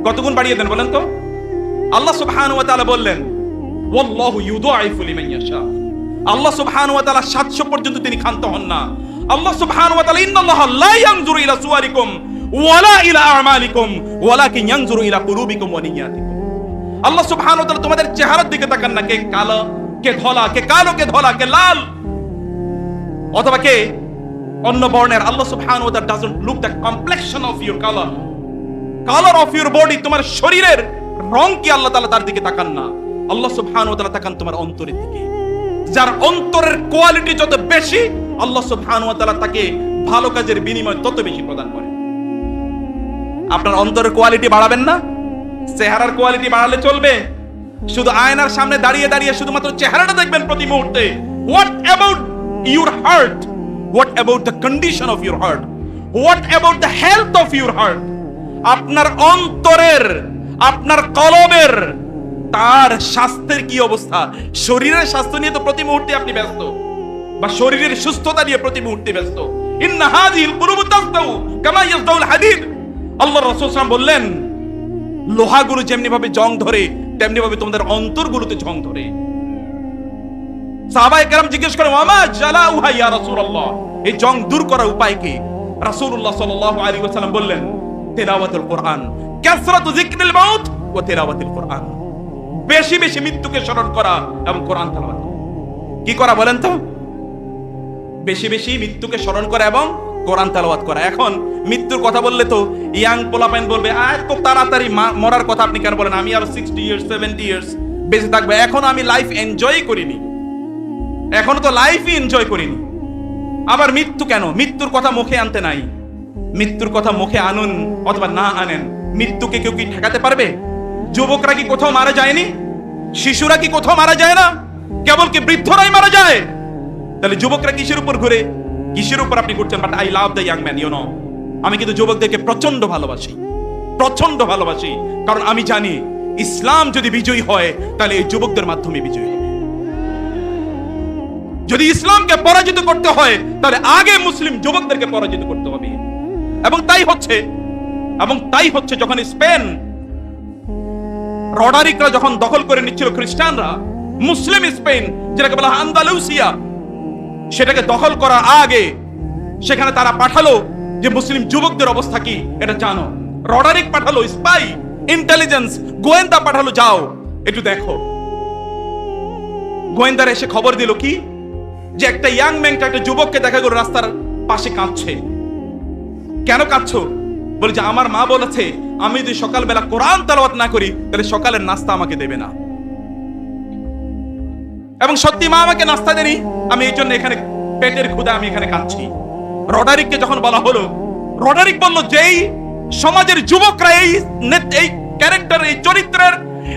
কত গুণ বাড়িয়ে দেন বলেন তো? আল্লাহ সুবহানাহু ওয়া তাআলা বললেন ওয়াল্লাহু ইউদাইফু লিমান ইয়াশা। আল্লাহ সুবহানাহু ওয়া তাআলা 700 পর্যন্ত তিনি ক্ষান্ত হন না। আল্লাহ সুবহানাহু ওয়া তাআলা ইন্নাল্লাহা লা ইয়ানজুরু ইলা সুওয়ারিকুম ওয়ালা ইলা আমালিকুম ওয়ালাকিন ইয়ানজুরু ইলা কুলুবিকুম ওয়া নিয়াতিকুম। আল্লাহ সুবহানাহু ওয়া তাআলা তোমাদের চেহারার দিকে তাকান না, কে কালো কে ধলা, কে কালো কে ধলা, কে লাল অথবা কে অন্য বর্ণের। আল্লাহ সুবহানাহু ওয়া তাআলা doesn't look the complexion of your color of your body, তোমার শরীরের রং কি আল্লাহ তাআলা তার দিকে তাকান না। আল্লাহ সুবহানাহু ওয়া তাআলা তাকান তোমার অন্তরের দিকে। যার অন্তরের কোয়ালিটি যত বেশি আল্লাহ সুবহানাহু ওয়া তাআলা তাকে ভালো কাজের বিনিময় তত বেশি প্রদান করেন। আপনার অন্তরের কোয়ালিটি বাড়াবেন না? চেহারার কোয়ালিটি বাড়ালে চলবে? শুধু আয়নার সামনে দাঁড়িয়ে দাঁড়িয়ে শুধুমাত্র চেহারাটা দেখবেন প্রতি মুহূর্তে। What about your heart? What about the condition of your heart? What about the health of your heart? আপনার অন্তরের, আপনার কলবের, তার স্বাস্থ্যের কি অবস্থা? শরীরের স্বাস্থ্য নিয়ে তো প্রতি মুহূর্তে আপনি ব্যস্ত, বা শরীরের সুস্থতা নিয়ে প্রতি মুহূর্তে ব্যস্ত। ইন্না হাযিহিল কুলুবু তাসদাউ কামা ইয়াসদাউল হাদিদ। আল্লাহ রাসূল সাল্লাল্লাহু আলাইহি ওয়াসাল্লাম বললেন লোহাগুলো যেমনি ভাবে জং ধরে তেমনি ভাবে তোমাদের অন্তরগুলোতে জং ধরে। সাহাবায়ে কেরাম জিজ্ঞেস করেন ওয়ামা জালাউহা ইয়া রাসূলুল্লাহ, এই জং দূর করার উপায় কি? রাসূলুল্লাহ সাল্লাল্লাহু আলাইহি ওয়াসাল্লাম বললেন তিলাওয়াতুল কোরআন, কাসরাতু যিকরিল মাউত ওয়া তিলাওয়াতুল কোরআন। বেশি বেশি মৃত্যুকে স্মরণ করা এবং কোরআন তেলাওয়াত করা। কি করা বলেন তো? বেশি বেশি মৃত্যুকে স্মরণ করা এবং কোরআন তেলাওয়াত করা। এখন মৃত্যুর কথা বললে তো ইয়াং পোলাপাইন বলবে এত তাড়াতাড়ি মরার কথা আপনি কেন বলেন? আমি আরো 60 ইয়ার্স 70 ইয়ার্স বেঁচে থাকবো, এখন আমি লাইফ এনজয় করিনি, এখনো তো লাইফই এনজয় করিনি। আবার মৃত্যু কেন? মৃত্যুর কথা মুখে আনতে নাই। মৃত্যুর কথা মুখে আনুন অথবা না আনেন, মৃত্যুকে কেউ কি ঠেকাতে পারবে? যুবকরা কি কোথাও মারা যায়নি? শিশুরা কি কোথাও মারা যায় না? কেবল কি বৃদ্ধরাই মারা যায়? তাহলে যুবকরা কিসের উপর ঘুরে? কিসের উপর আপনি ঘুরছেন? But I love the young man, you know. আমি কিন্তু যুবকদেরকে প্রচন্ড ভালোবাসি, প্রচন্ড ভালোবাসি, কারণ আমি জানি ইসলাম যদি বিজয়ী হয় তাহলে এই যুবকদের মাধ্যমে বিজয়ী হবে। যদি ইসলামকে পরাজিত করতে হয় তাহলে আগে মুসলিম যুবকদেরকে পরাজিত করতে হবে। এবং তাই হচ্ছে যখন স্পেন রডারিকরা যখন দখল করে নিচ্ছিল খ্রিস্টানরা মুসলিম স্পেন, যেটাকে বলা হয় আন্দালুসিয়া, সেটাকে দখল করার আগে সেখানে তারা পাঠালো যে মুসলিম যুবকদের অবস্থা কি এটা জানো। রডারিক পাঠালো, স্পাই, ইন্টেলিজেন্স, গোয়েন্দা পাঠালো, যাও একটু দেখো। গোয়েন্দারা এসে খবর দিল কি যে একটা ইয়াং ম্যান, একটা যুবককে দেখা গেল রাস্তার পাশে কাঁদছে। কেন কাঁদছো? বলে যে আমার মা বলেছে আমি যদি সকালবেলা কোরআন তেলাওয়াত না করি তাহলে সকালের নাস্তা আমাকে দেবে না। এবং সত্যি মা আমাকে নাস্তা দেনি, আমি এই জন্য এখানে পেটের ক্ষুধা আমি এখানে কাঁদছি। রডারিককে যখন বলা হলো, রডারিক বলল যেই সমাজের যুবকরা এই ক্যারেক্টার, এই চরিত্রের,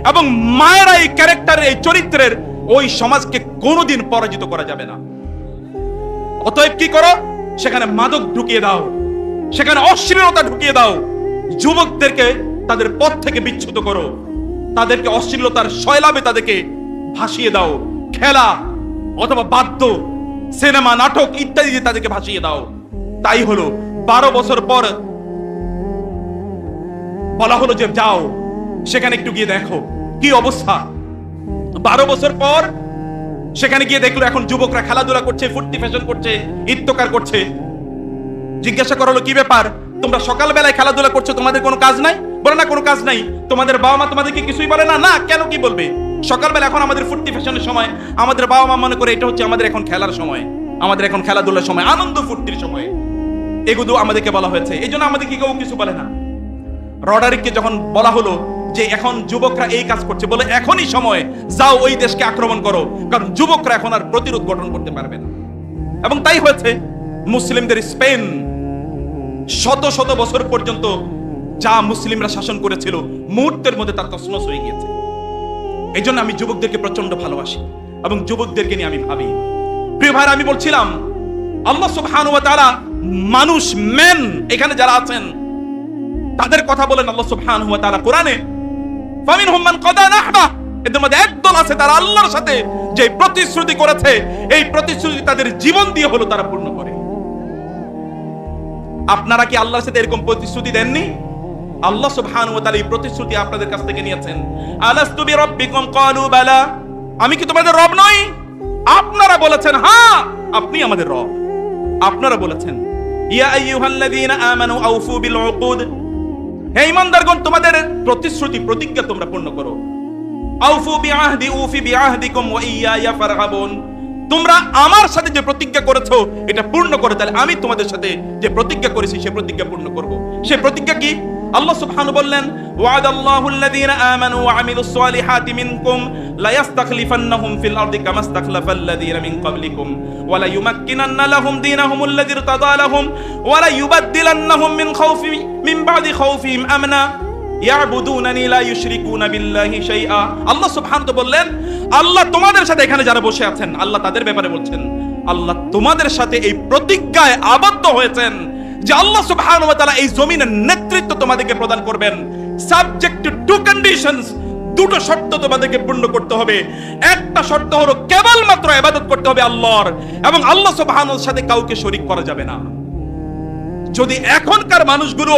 এবং মায়েরা এই ক্যারেক্টার, এই চরিত্রের, ওই সমাজকে কোনোদিন পরাজিত করা যাবে না। অতএব কি করো? সেখানে মাদক ঢুকিয়ে দাও, সেখানে অশ্লীলতা ঢুকিয়ে দাও, যুবকদেরকে তাদের পথ থেকে বিচ্যুত করো, তাদেরকে অশ্লীলতার শৈলাবে তাদেরকে ভাসিয়ে দাও, খেলা অথবা বাদ্য, সিনেমা, নাটক ইত্যাদি দিয়ে তাদেরকে ভাসিয়ে দাও। তাই হলো 12 বছর পর বলা হলো যে যাও সেখানে একটু গিয়ে দেখো কি অবস্থা। 12 বছর পর সেখানে গিয়ে দেখলো এখন যুবকরা খেলাধুলা করছে, ফুর্তি ফ্যাশন করছে, ইত্তকার করছে। জিজ্ঞাসা করা হলো কি ব্যাপার, তোমরা সকালবেলায় খেলাধুলা করছো, তোমাদের কোনো কাজ নাই? বলে না কোনো কাজ নাই, তোমাদের বাবা মা তোমাদেরকে কিছুই বলে না? না, কেন কি বলবে? সকালবেলা এখন আমাদের ফুর্তি ফ্যাশনের সময়, আমাদের বাবা মা মনে করে এটা হচ্ছে আমাদের এখন খেলার সময়, আমাদের এখন খেলাধুলার সময়, আনন্দ ফুর্তির সময়, এগুলো আমাদেরকে বলা হয়েছে। এই জন্য আমাদেরকে কেউ কিছু বলে না। রডারিককে যখন বলা হলো যে এখন যুবকরা এই কাজ করছে, বলে এখনই সময়, যাও ওই দেশকে আক্রমণ করো, কারণ যুবকরা এখন আর প্রতিরোধ গঠন করতে পারবে না। এবং তাই হয়েছে। মুসলিমদের স্পেন শত শত বছর পর্যন্ত যা মুসলিমরা শাসন করেছিল, মুহূর্তের মধ্যে তার তছনছ হয়ে গিয়েছে। এই জন্য আমি যুবকদেরকে প্রচন্ড ভালোবাসি এবং যুবকদেরকে নিয়ে আমি ভাবি। প্রিয় ভাইরা, আমি বলছিলাম আল্লাহ সুবহানাহু ওয়া তাআলা মানুষ, মেন এখানে যারা আছেন তাদের কথা বলেন আল্লাহ সুবহানাহু ওয়া তাআলা কোরআনে, ফামিনহুম মান কাদা নাহবা, এদের মধ্যে একদল আছে তারা আল্লাহর সাথে যে প্রতিশ্রুতি করেছে, এই প্রতিশ্রুতি তাদের জীবন দিয়ে হলো তারা পূর্ণ করে। আপনারা কি আল্লাহর সাথে এরকম প্রতিশ্রুতি দেননি? আল্লাহ সুবহানাহু ওয়া তাআলা এই প্রতিশ্রুতি আপনাদের কাছ থেকে নিয়েছেন। আলাস্তু বিরাব্বিকুম ক্বালু বালা, আমি কি তোমাদের রব নই? আপনারা বলেছেন হ্যাঁ, আপনি আমাদের রব। আপনারা বলেছেন ইয়া আইয়ুহাল্লাযীনা আমানু আউফু বিল উকুদ, হে ঈমানদারগণ তোমাদের প্রতিশ্রুতি প্রতিজ্ঞা তোমরা পূর্ণ করো। আউফু বিআহদি উফি বিআহদিকুম ওয়া ইয়্যায়া ফারহাবুন, তোমরা আমার সাথে যে প্রতিজ্ঞা করেছো এটা পূর্ণ করো, তাহলে আমি তোমাদের সাথে যে প্রতিজ্ঞা করেছি সে প্রতিজ্ঞা পূর্ণ করব। সে প্রতিজ্ঞা কি? আল্লাহ সুবহানাহু বললেন, ওয়াদাল্লাহুল্লাযীনা আমানু ওয়া আমিলুস সালিহাতি মিনকুম লা ইস্তাখলিফান্নাহুম ফিল আরদি কামা ইস্তাখলাফাল্লাযীনা মিন ক্বাবলিকুম ওয়া লা ইউমাক্কিনান্না লাহুম দীনাহুমুল্লাযী ইরতাদা লাহুম ওয়া লা ইউবাদদিলান্নাহুম মিন বা'দি খাউফিহিম আমনা ইয়াবুদুনানি লা ইউশরিকুনা বিল্লাহি শাইআ। আল্লাহ সুবহানাহু বললেন, আল্লাহ তোমাদের সাথে, এখানে যারা বসে আছেন আল্লাহ তাদের ব্যাপারে বলছেন, আল্লাহ তোমাদের সাথে এই প্রতিজ্ঞায় আবদ্ধ হয়েছেন যে আল্লাহ সুবহানাহু ওয়া তাআলা এই জমিনের নেতৃত্ব তোমাদেরকে প্রদান করবেন, সাবজেক্ট টু টু কন্ডিশনস। দুটো শর্ত তোমাদেরকে পূর্ণ করতে হবে। একটা শর্ত হলো কেবলমাত্র ইবাদত করতে হবে আল্লাহর, এবং আল্লাহ সুবহানাহুর সাথে কাউকে শরীক করা যাবে না। যদি এখনকার মানুষগুলো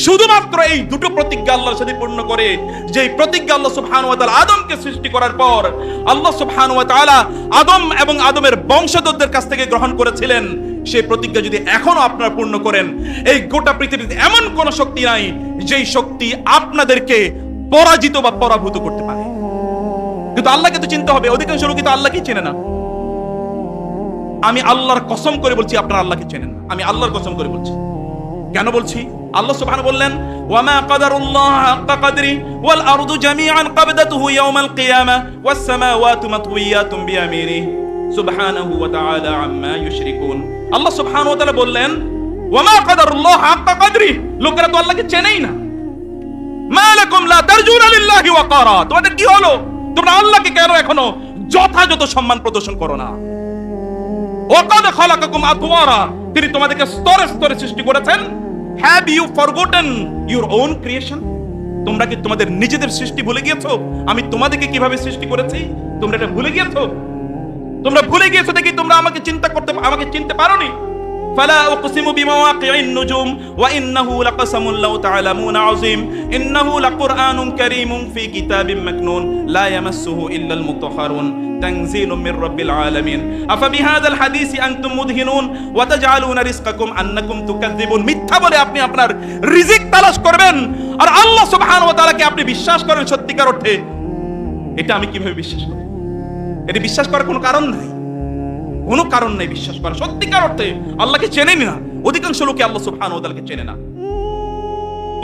শুধুমাত্র এই দুটো প্রতিজ্ঞা আল্লাহর সাথে পূর্ণ করে, যে প্রতিজ্ঞা আল্লাহ সুবহানাহু ওয়া তাআলা আদমকে সৃষ্টি করার পর আল্লাহ সুবহানাহু ওয়া তাআলা আদম এবং আদমের বংশধরদের কাছ থেকে গ্রহণ করেছিলেন, সেই প্রতিজ্ঞা যদি এখনো আপনারা পূর্ণ করেন, এই গোটা পৃথিবীতে এমন কোন শক্তি নাই যেই শক্তি আপনাদেরকে পরাজিত বা পরাভূত করতে পারে। কিন্তু আল্লাহকে তো চিনতে হবে। অধিকাংশ লোকই তো আল্লাহকে চেনে না। আমি আল্লাহর কসম করে বলছি আপনারা আল্লাহকে চেনেন না। আমি আল্লাহর কসম করে বলছি। কেন বলছি? আল্লাহ সুবহানাহু বললেন, ওয়ামা কাদারুল্লাহ হাক্কা কদরি ওয়াল আরদু জামিআন ক্বাবদাতুহু ইয়াওমাল কিয়ামাহ ওয়াস সামাওয়াতু মাতউইয়াতুন বিয়ামিনিহি সুবহানাহু ওয়া তাআলা আম্মা ইউশরিকুন। আল্লাহ সুবহানাহু ওয়া তাআলা বললেন, ওয়ামা কাদারুল্লাহ হাক্কা কদরি, লোকেরা তো আল্লাহকে চেনেই না। মা লাকুম লা তারজুনা লিল্লাহি ওয়াকারা, তোমাদের কি হলো? তোমরা আল্লাহকে কেন এখনো যথাযথ সম্মান প্রদর্শন করো না? ওয়াকাদ খালাকাকুম আতওয়ারা, তিনি তোমাদেরকে স্তরে স্তরে সৃষ্টি করেছেন। Have you forgotten your own creation? তোমরা কি তোমাদের নিজেদের সৃষ্টি ভুলে গিয়েছো? আমি তোমাদেরকে কিভাবে সৃষ্টি করেছি তোমরা এটা ভুলে গিয়েছো? তোমরা ভুলে গিয়েছো দেখি তোমরা আমাকে চিনতে পারোনি। ফালা উকসিমু বিমাওয়াকি'ন নুজুম ওয়া ইন্নাহু লাকাসামুন লাউ তা'লামুনা আযীম ইন্নাহু লাকুরআনুন কারীমুন ফি কিতাবিম মাকনুন লা ইয়ামাসসুহু ইল্লাল মুতাহহারুন তানযীলুম মির রাব্বিল আলামিন আফা বিহাযাল হাদীসি আনতুম মুদহিনুন ওয়া তাজআলুনা রিজকাকুম আন্নাকুম তুকাযযিবুন। মিথ্যা বলে আপনি আপনার রিজিক তালাশ করবেন আর আল্লাহ সুবহানাহু ওয়া তাআলাকে আপনি বিশ্বাস করেন সত্যিকার অর্থে। এটা আমি কিভাবে বিশ্বাস করি? এটা বিশ্বাস করার কোনো কারণ নাই, কোনো কারণ নাই বিশ্বাস করা। সত্যিকার অর্থে আল্লাহকে চেনেনি না। অধিকাংশ লোকে আল্লাহ সুবহানাহু ওয়া তাআলাকে চেনে না।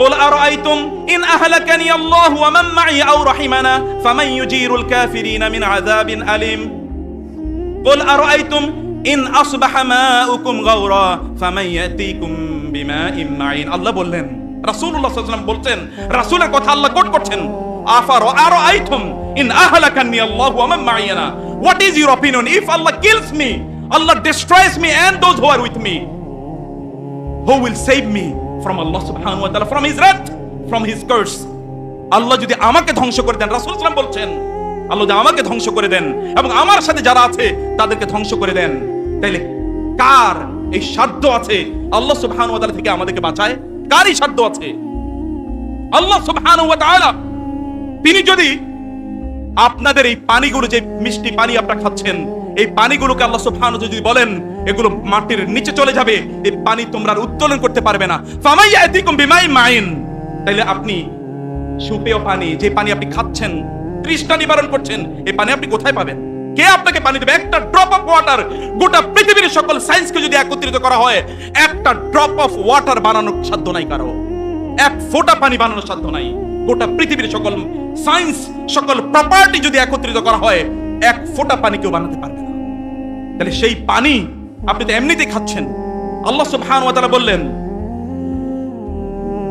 قل أرأيتم إن أهلكني الله ومن معي أو رحمنا فمن يجير الكافرين من عذاب أليم قل أرأيتم إن أصبح ماؤكم غورا فمن يأتيكم بماء معين। আল্লাহ বললেন, রাসূলুল্লাহ সাল্লাল্লাহু আলাইহি ওয়াসাল্লাম বলছেন, রাসূলের কথা আল্লাহ কোট করছেন, আরআইতুম ইন আহলাকানি আল্লাহু ওয়া মান মা'িনা, what is your opinion if Allah kills me, Allah destroys me and those who are with me, who will save me from Allah subhanahu wa ta'ala, from his wrath, from his curse? আল্লাহ যদি আমাকে ধ্বংস করে দেন, রাসূল সাল্লাল্লাহু আলাইহি ওয়াসাল্লাম বলছেন, আল্লাহ যদি আমাকে ধ্বংস করে দেন এবং আমার সাথে যারা আছে তাদেরকে ধ্বংস করে দেন, তাইলে কার এই সাধ্য আছে আল্লাহ সুবহানাহু ওয়া তাআলা থেকে আমাদেরকে বাঁচায়? কারই সাধ্য আছে? আল্লাহ সুবহানাহু ওয়া তাআলা। তিনি যদি আপনাদের এই পানিগুলো, যে মিষ্টি পানি আপনারা খাচ্ছেন, এই পানিগুলোকে আল্লাহ সুবহানাহু ওয়া তাআলা যদি বলেন এগুলো মাটির নিচে চলে যাবে, এই পানি তোমরা উত্তোলন করতে পারবে না, ফামাইয়াতিকুম বিমাইন মাইন, তাইলে আপনি সুপেয় পানি, যে পানি আপনি খাচ্ছেন, তৃষ্ণা নিবারণ করছেন, এই পানি আপনি কোথায় পাবেন? কে আপনাকে পানি দেবে? একটা ড্রপ অফ ওয়াটার, গোটা পৃথিবীর সকল সায়েন্সকে যদি একত্রিত করা হয়, একটা ড্রপ অফ ওয়াটার বানানোর সাধ্য নাই কারো। এক ফোঁটা পানি বানানোর সাধ্য নাই। গোটা পৃথিবীর সকল সায়েন্স, সকল প্রপার্টি যদি একত্রিত করা হয়, এক ফোঁটা পানি কেউ বানাতে পারবে না। তাহলে সেই পানি আপনি তো এমনিতেই খাচ্ছেন। আল্লাহ সুবহানাহু ওয়া তাআলা বললেন,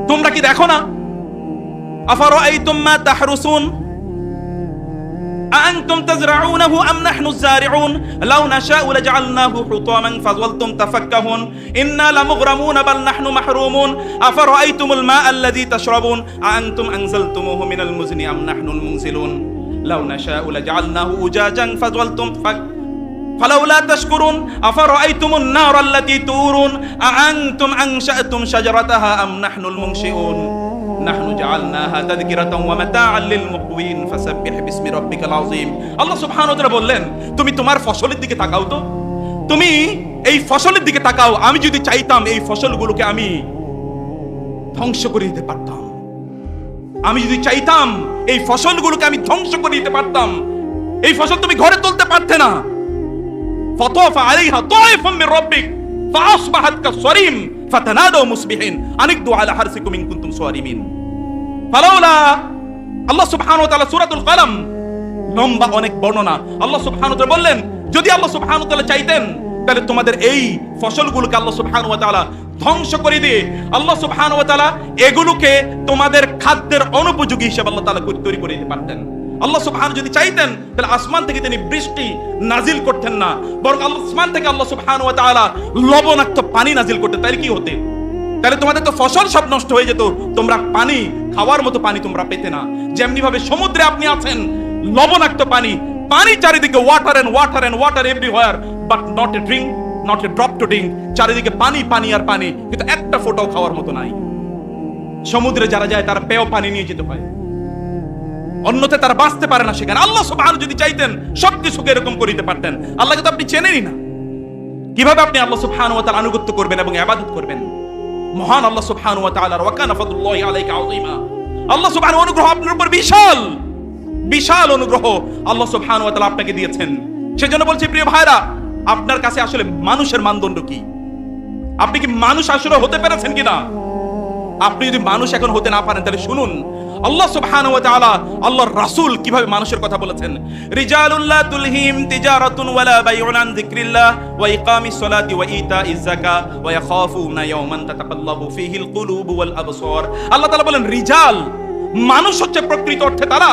তোমরা কি দেখো না? আফারাআইতুম মা তাহরুসুন আআনতুম তাজরাউনাহু আম নাহনুজ যারিউন লাউ নাশাউ লাজআলনাহু হুতামান ফাযালতুম তাফাক্কাহুন ইন্না লামুগরামুনা বাল নাহনু মাহরুমুন আফারাআইতুমুল মা আল্লাযী তাশরাবুন আআনতুম আনজালতুমুহু মিনাল মুজনি আম নাহনুল মুনজিলুন লাউ নাশাউ লাজআলনাহু উজাজান ফাযালতুম ফালাউলা তাশকুরুন আফারাআইতুমুন নার আল্লাতী তুরুন আআনতুম আনশা'তুম শাজারাতাহা আম নাহনুল মুনশিউন নাহনু জাআলনাহা তাযকিরাতাও ওয়া মাতাআল লিল মুকওয়িন ফাসাব্বিহ বিসমি রাব্বিকাল আযীম। আল্লাহ সুবহানাহু ওয়া তাআলা বললেন, তুমি তোমার ফসলের দিকে তাকাও তো, তুমি এই ফসলের দিকে তাকাও। আমি যদি চাইতাম এই ফসলগুলোকে আমি ধ্বংস করে দিতে পারতাম। আমি যদি চাইতাম এই ফসলগুলোকে আমি ধ্বংস করে দিতে পারতাম। এই ফসল তুমি ঘরে তুলতে পারতে না। ফাতাফা আলাইহা তায়ফুম মির রাব্বিক ফাআসবাহাত কাসরিম ফাতানাদাউ মুসবিহিন আনিকদু আলা হারসিকুম ইন কুনতুম সারিমিন। ফালাউলা, আল্লাহ সুবহানাহু ওয়া তাআলা সূরাতুল কলম, লম্বা অনেক বর্ণনা। আল্লাহ সুবহানাহু ওয়া তাআলা বললেন, যদি আল্লাহ সুবহানাহু ওয়া তাআলা চাইতেন তাহলে তোমাদের এই ফসলগুলোকে আল্লাহ সুবহানাহু ওয়া তাআলা ধ্বংস করে দিয়ে আল্লাহ সুবহানাহু ওয়া তাআলা এগুলোকে তোমাদের খাদ্যের অনুপযোগী হিসেবে আল্লাহ তাআলা তৈরি করে দিতে পারতেন। আল্লাহ সুবহানাহু যদি চাইতেন তাহলে আসমান থেকে তিনি বৃষ্টি নাজিল করতেন না, বরং আসমান থেকে আল্লাহ সুবহানাহু ওয়া তাআলা লবণাক্ত পানি নাজিল করতেন। তাহলে কি হতে? তাহলে তোমাদের তো ফসল সব নষ্ট হয়ে যেত, তোমরা পানি খাওয়ার মতো পানি তোমরা পেতে না। যেমনি ভাবে সমুদ্রে আপনি আছেন, লবণাক্ত পানি, পানি চারিদিকে, water and water and water everywhere, but not a drink, not a drop to drink. চারিদিকে পানি পানি আর পানি, কিন্তু একটা ফোঁটাও খাওয়ার মতো নাই। সমুদ্রে যারা যায় তারা পেয় পানি নিয়ে যেতে হয়, অন্যথায় তারা বাঁচতে পারে না সেখানে। আল্লাহ সুবহানাহু যদি চাইতেন সবকিছুকে এরকম করিতে পারতেন। আল্লাহকে তো আপনি চেনেনই না, কিভাবে আপনি আল্লাহ সুবহানাহু ওয়া তাআলা আনুগত্য করবেন এবং ইবাদত করবেন? মহান আল্লাহ সুবহানাহু ওয়া তাআলা, ওয়া কানা ফাদলুল্লাহি আলাইকা আযীমা। আল্লাহ সুবহানাহু অনুগ্রহ আপনার উপর বিশাল, বিশাল অনুগ্রহ আল্লাহ সুবহানাহু ওয়া তাআলা আপনাকে দিয়েছেন। সেজন্য বলছি প্রিয় ভাইরা, আপনার কাছে আসলে মানুষের মানদণ্ড কি? আপনি কি মানুষ আসলে হতে পেরেছেন কিনা? আপনি যদি মানুষ এখন হতে না পারেন তাহলে শুনুন আল্লাহ সুবহানাহু ওয়া তাআলা, আল্লাহর রাসূল কিভাবে মানুষের কথা বলেছেন। রিজালুল্লাহ তুলহিম তিজারাতুন ওয়ালা বাইউন আন যিকরিল্লাহ ওয়া ইকামিস সালাতি ওয়া ইতাইজ যাকাত ওয়া ইয়াখাফুনা ইয়াওমান তাতাকাল্লাবু ফীহিল কুলুবু ওয়াল আবসার। আল্লাহ তাআলা বলেন রিজাল, মানুষ হচ্ছে প্রকৃত অর্থে তারা,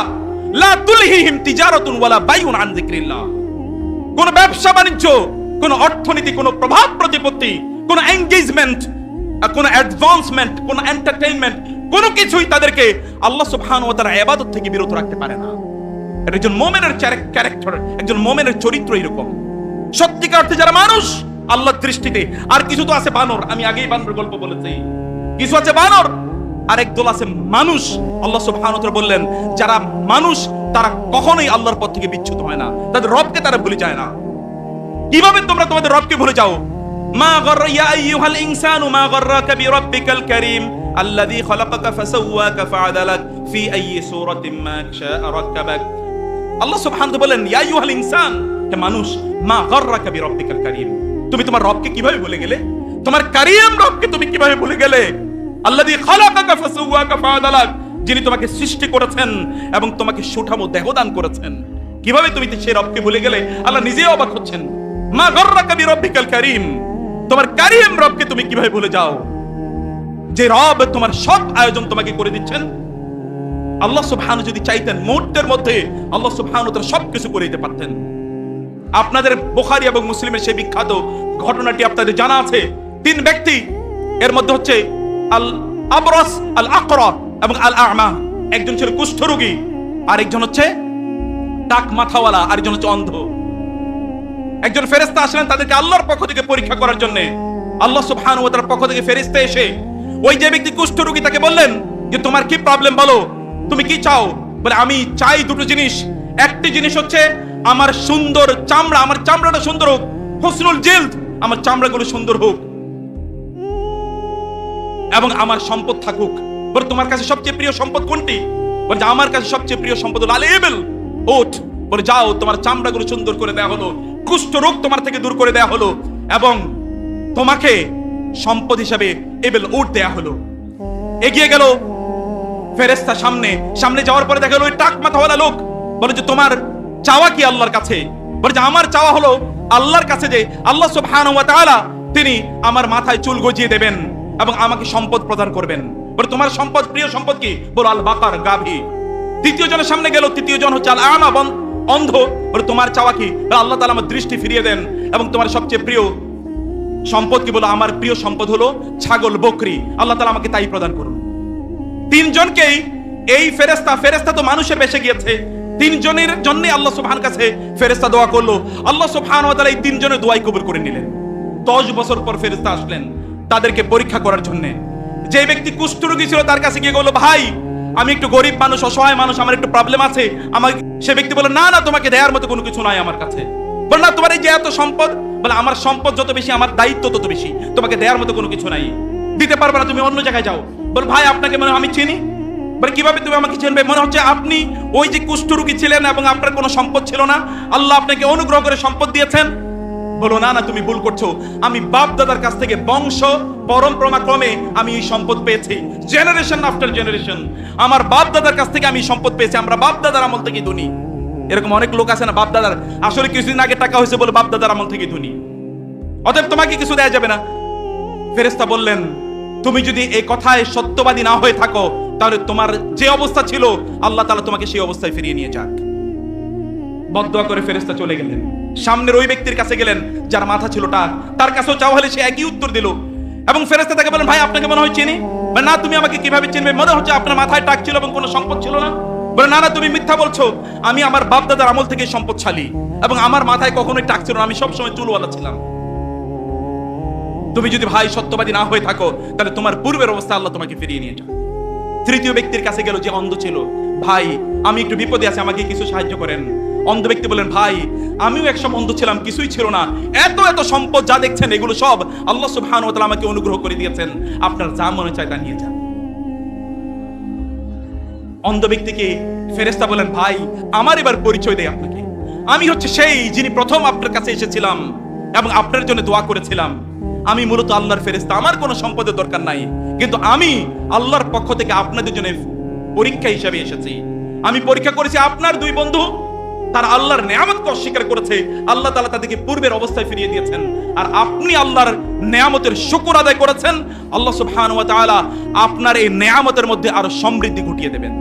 লা তুলহিম তিজারাতুন ওয়ালা বাইউন আন যিকরিল্লাহ, কোন ব্যবসা বাণিজ্য, কোন অর্থনীতি, কোন প্রভাব প্রতিপত্তি, কোন এনগেজমেন্ট, কোন অ্যাডভান্সমেন্ট, কোন এন্টারটেইনমেন্ট, কোন কিছুই তাদেরকে আল্লাহ সুবহানাহু ওয়া তাআলা ইবাদত থেকে বিরত রাখতে পারে না। একজন মুমিনের ক্যারেক্টার, একজন মুমিনের চরিত্র এরকম। সত্যিকার অর্থে যারা মানুষ আল্লাহর দৃষ্টিতে, আর কিছু তো আছে বানর, আমি আগেই বানর গল্প বলেছি, কিছু আছে বানর আর একদল আছে মানুষ। আল্লাহ সুবহানাহু ওয়া তাআলা বললেন যারা মানুষ তারা কখনোই আল্লাহর পথ থেকে বিচ্যুত হয় না, তাদের রবকে তারা ভুলে যায় না। কিভাবে তোমরা তোমাদের রবকে ভুলে যাও? মা গাররা ইয়া আইয়ুহাল ইনসানু মা গাররাকা বিরাব্বিকাল কারীম আল্লাযী খালাকাকা ফাসাওয়াকা ফাআদালাক ফি আইয়ি সূরাতিন মা শাআ রাক্কাবাক। আল্লাহ সুবহানাহু ওয়া তাআলা বলেন ইয়া আইয়ুহাল ইনসান, হে মানুষ, মা গাররাকা বিরাব্বিকাল কারীম, তুমি তোমার রবকে কিভাবে ভুলে গেলে? তোমার কারীম রবকে তুমি কিভাবে ভুলে গেলে? আল্লাযী খালাকাকা ফাসাওয়াকা ফাআদালাক, যিনি তোমাকে সৃষ্টি করেছেন এবং তোমাকে সুঠাম দেহ দান করেছেন। কিভাবে তুমি সেই রবকে ভুলে গেলে? আল্লাহ নিজেই অবাক হচ্ছেন। মা গাররাকা বিরাব্বিকাল কারীম, তোমার কারীম রবকে তুমি কিভাবে ভুলে যাও, যে রব তোমার সব আয়োজন তোমাকে করে দিচ্ছেন। আল্লাহ সুবহানাহু যদি চাইতেন মুহূর্তের মধ্যে আল্লাহ সুবহানাহু ওয়া তাআলা সবকিছু করে দিতে পারতেন। আপনাদের বুখারী এবং মুসলিমের সেই বিখ্যাত ঘটনাটি আপনাদের জানা আছে। তিন ব্যক্তি, এর মধ্যে হচ্ছে আল আবরাস, আল আকরা এবং আল আ'মা। একজন ছিল কুষ্ঠরোগী, আরেকজন হচ্ছে টাক মাথাওয়ালা, আরেকজন হচ্ছে অন্ধ। একজন ফেরেশতা আসলেন তাদেরকে আল্লাহর পক্ষ থেকে পরীক্ষা করার জন্য। আল্লাহ সুবহানাহু ওয়া তাআলার পক্ষ থেকে ফেরেশতা এসে ওই যে ব্যক্তি কুষ্ঠরোগী তাকে বললেন যে তোমার কি প্রবলেম বলো, তুমি কি চাও? বলে আমি চাই দুটো জিনিস। একটি জিনিস হচ্ছে আমার সুন্দর চামড়া, আমার চামড়াটা সুন্দর হোক, হুসনুল জিলদ, আমার চামড়াগুলো সুন্দর হোক, এবং আমার সম্পদ থাকুক। বলে তোমার কাছে সবচেয়ে প্রিয় সম্পদ কোনটি? বলে আমার কাছে সবচেয়ে প্রিয় সম্পদ হলো আল ইবিল, উট। বলে যাও, তোমার চামড়াগুলো সুন্দর করে দেয়া হলো, কুষ্ঠ রোগ তোমার থেকে দূর করে দেয়া হলো, এবং তোমাকে সম্পদ হিসাবে ইবিল, উট দেয়া হলো। এগিয়ে গেল ফেরেশতা সামনে যাওয়ার পরে দেখা গেল ওই টাক মাথাওয়ালা লোক বলে যে তোমার চাওয়া কি আল্লাহর কাছে? বলে যে আমার চাওয়া হলো আল্লাহর কাছে যে আল্লাহ সুবহানাহু ওয়া তাআলা তিনি আমার মাথায় চুল গজিয়ে দেবেন এবং আমাকে সম্পদ প্রদান করবেন। বলে তোমার সম্পদ, প্রিয় সম্পদ কি? বলো আল বাকার, গাভী। তৃতীয় জনের সামনে গেল, তৃতীয় জন হচ্ছে আল আমা, অন্ধ। বলে তোমার চাওয়া কি? আল্লাহ তাআলা আমার দৃষ্টি ফিরিয়ে দেন। এবং তোমার সবচেয়ে প্রিয় সম্পদ কি? বলো আমার প্রিয় সম্পদ হলো ছাগল, বকরি, আল্লাহ তাআলা আমাকে তাই প্রদান করুন। তিনজনকেই এই ফেরেশতা তো মানুষের বেশে গিয়েছে, তিনজনের জন্য আল্লাহ সুবহানাহু কাছে ফেরেশতা দোয়া করলো। আল্লাহ সুবহানাহু ওয়া তাআলা এই তিনজনের দোয়াই কবুল করে নিলেন। 10 বছর পর ফেরেশতা আসলেন তাদেরকে পরীক্ষা করার জন্য। যে ব্যক্তি কুষ্ঠরোগী ছিল তার কাছে গিয়ে বলল, ভাই আমি একটু গরিব মানুষ, অসহায় মানুষ, আমার একটু প্রবলেম আছে, আমার। সে ব্যক্তি বলল, না না, তোমাকে দেওয়ার মতো কোনো কিছু নাই আমার কাছে। বল না, তোমার এই যে এত সম্পদ, বলে আমার সম্পদ যত বেশি আমার দায়িত্ব তত বেশি, তোমাকে দেওয়ার মতো কোনো কিছু নাই, দিতে পারবে না, তুমি অন্য জায়গায় যাও। বল ভাই আপনাকে মনে আমি চিনি। বলে কিভাবে তুমি আমাকে চিনবে? মনে হচ্ছে আপনি ওই যে কুষ্ঠরোগী ছিলেন এবং আপনার কোনো সম্পদ ছিল না, আল্লাহ আপনাকে অনুগ্রহ করে সম্পদ দিয়েছেন। বলো না না, তুমি ভুল করছো, আমি বাপ দাদার কাছ থেকে বংশ পরম্পরা ক্রমে আমি এই সম্পদ পেয়েছি, জেনারেশন আফটার জেনারেশন আমার বাপ দাদার কাছ থেকে আমি সম্পদ পেয়েছি, আমরা বাপ দাদার আমল থেকে ধনী। এরকম অনেক লোক আছে না, বাপ দাদার আসলে কিছুদিন আগে টাকা হয়েছে বলে বাপ দাদার আমল থেকে ধনী, অতএব তোমাকে কিছু দেয়া যাবে না। ফেরেশতা বললেন, তুমি যদি এই কথায় সত্যবাদী না হয়ে থাকো তাহলে তোমার যে অবস্থা ছিল আল্লাহ তাআলা তোমাকে সেই অবস্থায় ফিরিয়ে নিয়ে যাক। বদদোয়া করে ফেরেশতা চলে গেলেন। সামনের ওই ব্যক্তির কাছে গেলেন যার মাথা ছিল টাক, তার কাছেও চাওয়া হলে সে একই উত্তর দিল। এবং ফেরেশতা তাকে বলেন, ভাই আপনাকে মনে হয় চিনি। বলে না, তুমি আমাকে কিভাবে চিনবে? মনে হচ্ছে আপনার মাথায় টাক ছিল এবং কোনো সম্পদ ছিল না। বলে না না, তুমি মিথ্যা বলছো, আমি আমার বাপ দাদার আমল থেকে সম্পদশালী এবং আমার মাথায় কখনোই টাক ছিল না, আমি সবসময় চুলওয়ালা ছিলাম। তুমি যদি ভাই সত্যবাদী না হয়ে থাকো তাহলে তোমার পূর্বের অবস্থা আল্লাহ তোমাকে ফিরিয়ে নিয়ে যাবে। তৃতীয় ব্যক্তির কাছে গেল যে অন্ধ ছিল, ভাই আমি একটু বিপদে আছি, আমাকে কিছু সাহায্য করেন। অন্ধ ব্যক্তি বলেন, ভাই আমিও একসময় অন্ধ ছিলাম, কিছুই ছিল না, এত এত সম্পদ যা দেখছেন এগুলো সব আল্লাহ সুবহানাহু ওয়া তাআলা আমাকে অনুগ্রহ করে দিয়েছেন, আপনার যা মনে চায় তা নিয়ে যান। অন্ধ ব্যক্তিকে ফেরেশতা বলেন, ভাই আমার এবার পরিচয় দেই আপনাকে, আমি হচ্ছে সেই যিনি প্রথম আপনার কাছে এসেছিলাম এবং আপনার জন্য দোয়া করেছিলাম। আমি মূলত আল্লাহর ফেরেশতা, আমার কোনো সম্পদের দরকার নাই, কিন্তু আমি আল্লাহর পক্ষ থেকে আপনাদের জন্য পরীক্ষা হিসেবে এসেছি। আমি পরীক্ষা করেছি আপনার দুই বন্ধু, তারা আল্লাহর নেয়ামতকে অস্বীকার করেছে, আল্লাহ তাআলা তাদেরকে পূর্বের অবস্থায় ফিরিয়ে দিয়েছেন। আর আপনি আল্লাহর নেয়ামতের শুকর আদায় করেছেন, আল্লাহ সুবহানাহু ওয়া তাআলা আপনার এই নেয়ামতের মধ্যে আরো সমৃদ্ধি ঘটিয়ে দেবেন।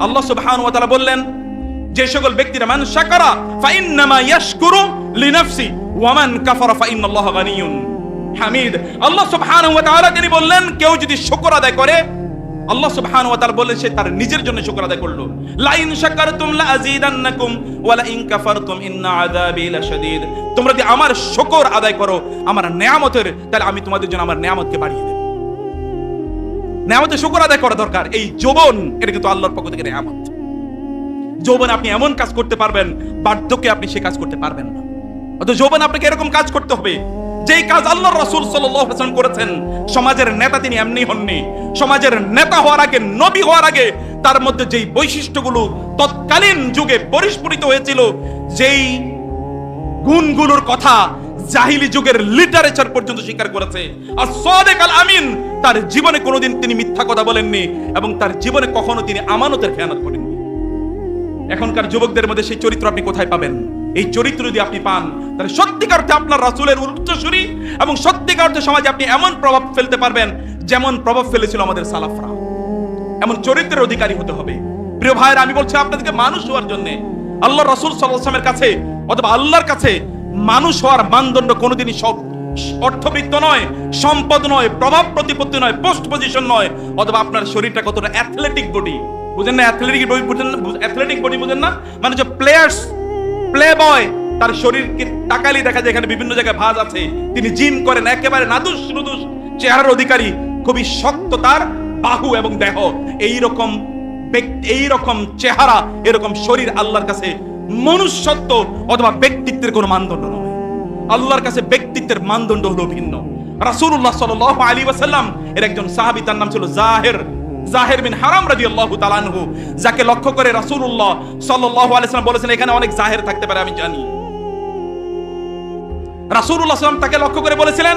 আল্লাহ সুবহানাহু ওয়া তাআলা বললেন, যে সকল ব্যক্তিরা মান শাকারা ফাইন্নামা ইয়াশকুরু লিনাফসি ওয়া মান কাফারা ফাইন্নাল্লাহা গানিয়্যুন হামিদ। আল্লাহ সুবহানাহু ওয়া তাআলা তিনি বললেন, কেউ যদি শুকর আদায় করে, আল্লাহ সুবহানাহু ওয়া তাআলা বললেন সে তার নিজের জন্য শুকর আদায় করলো। লা ইন শাকারতুম লা আযীদান্নাকুম ওয়া লা ইন কাফারতুম ইন্না আযাবি লাশাদীদ। তোমরা যদি আমার শুকর আদায় করো আমার নেয়ামতের, তাহলে আমি তোমাদের জন্য আমার নেয়ামতকে বাড়িয়ে দেব। নেয়ামতের শুকর আদায় করা দরকার। এই যৌবন এটা কিন্তু আল্লাহর পক্ষ থেকে নেয়ামত। যৌবন আপনি এমন কাজ করতে পারবেন, বার্ধক্যে আপনি সে কাজ করতে পারবেন না। অথচ যৌবন আপনাকে এরকম কাজ করতে হবে যেই কাজ আল্লাহর রাসূল সাল্লাল্লাহু আলাইহি ওয়াসাল্লাম করেছেন। সমাজের নেতা তিনি এমনি হননি, সমাজের নেতা হওয়ার আগে, নবী হওয়ার আগে তার মধ্যে যেই বৈশিষ্ট্যগুলো তৎকালীন যুগে পরিস্ফুটিত হয়েছিল, যেই গুণগুলোর কথা জাহিলি যুগের লিটারেচার পর্যন্ত স্বীকার করেছে। আর সাদিক আল আমিন, তার জীবনে কোনোদিন তিনি মিথ্যা কথা বলেননি এবং তার জীবনে কখনো তিনি আমানতের খেয়ানত করেননি। এখনকার যুবকদের মধ্যে সেই চরিত্র আপনি কোথায় পাবেন? এই চরিত্র যদি আপনি পান তাহলে সত্যিকার অর্থে আপনার রাসূলের উত্তরসূরি এবং সত্যিকার অর্থে সমাজে আপনি এমন প্রভাব ফেলতে পারবেন যেমন প্রভাব ফেলেছিল আমাদের সালাফরা। এমন চরিত্রের অধিকারী হতে হবে। প্রিয় ভাইরা, আমি বলছি আপনাদেরকে মানুষ হওয়ার জন্য আল্লাহর রাসূল সাল্লাল্লাহু আলাইহি ওয়াসাল্লামের কাছে অথবা আল্লাহর কাছে মানুষ হওয়ার মানদণ্ড কোনোদিনই সব অর্থবৃত্ত নয়, সম্পদ নয়, প্রভাব প্রতিপত্তি নয়, পোস্ট পজিশন নয়, অথবা আপনার শরীরটা কতটা অ্যাথলেটিক বডি। বুঝেন না? অ্যাথলেটিক বডি বুঝেন না? অ্যাথলেটিক বডি বুঝেন না? মানে যে প্লেয়ার্স, প্লে বয়, তার শরীরকে তাকালি দেখা যায় এখানে বিভিন্ন জায়গায় ভাঁজ আছে, তিনি জিম করেন, একেবারে নাদুস নুদুস চেহারার অধিকারী, খুবই শক্ত তার বাহু এবং দেহ, এইরকম চেহারা, এরকম শরীর আল্লাহর কাছে মনুষ্যত্ব অথবা ব্যক্তিত্বের কোনো মানদণ্ড নয়। আল্লাহর কাছে ব্যক্তিত্বের মানদণ্ড হলো ভিন্ন। রাসূলুল্লাহ সাল্লাল্লাহু আলাইহি ওয়াসাল্লাম এর একজন সাহাবী, তার নাম ছিল জাহের বিন হারাম রাদিয়াল্লাহু তাআলা আনহু, যাকে লক্ষ্য করে রাসূলুল্লাহ সাল্লাল্লাহু আলাইহি ওয়াসাল্লাম বলেছেন এখানে অনেক জাহের থাকতে পারে আমি জানি। রাসূলুল্লাহ সাল্লাল্লাহু আলাইহি ওয়াসাল্লাম তাকে লক্ষ্য করে বলেছিলেন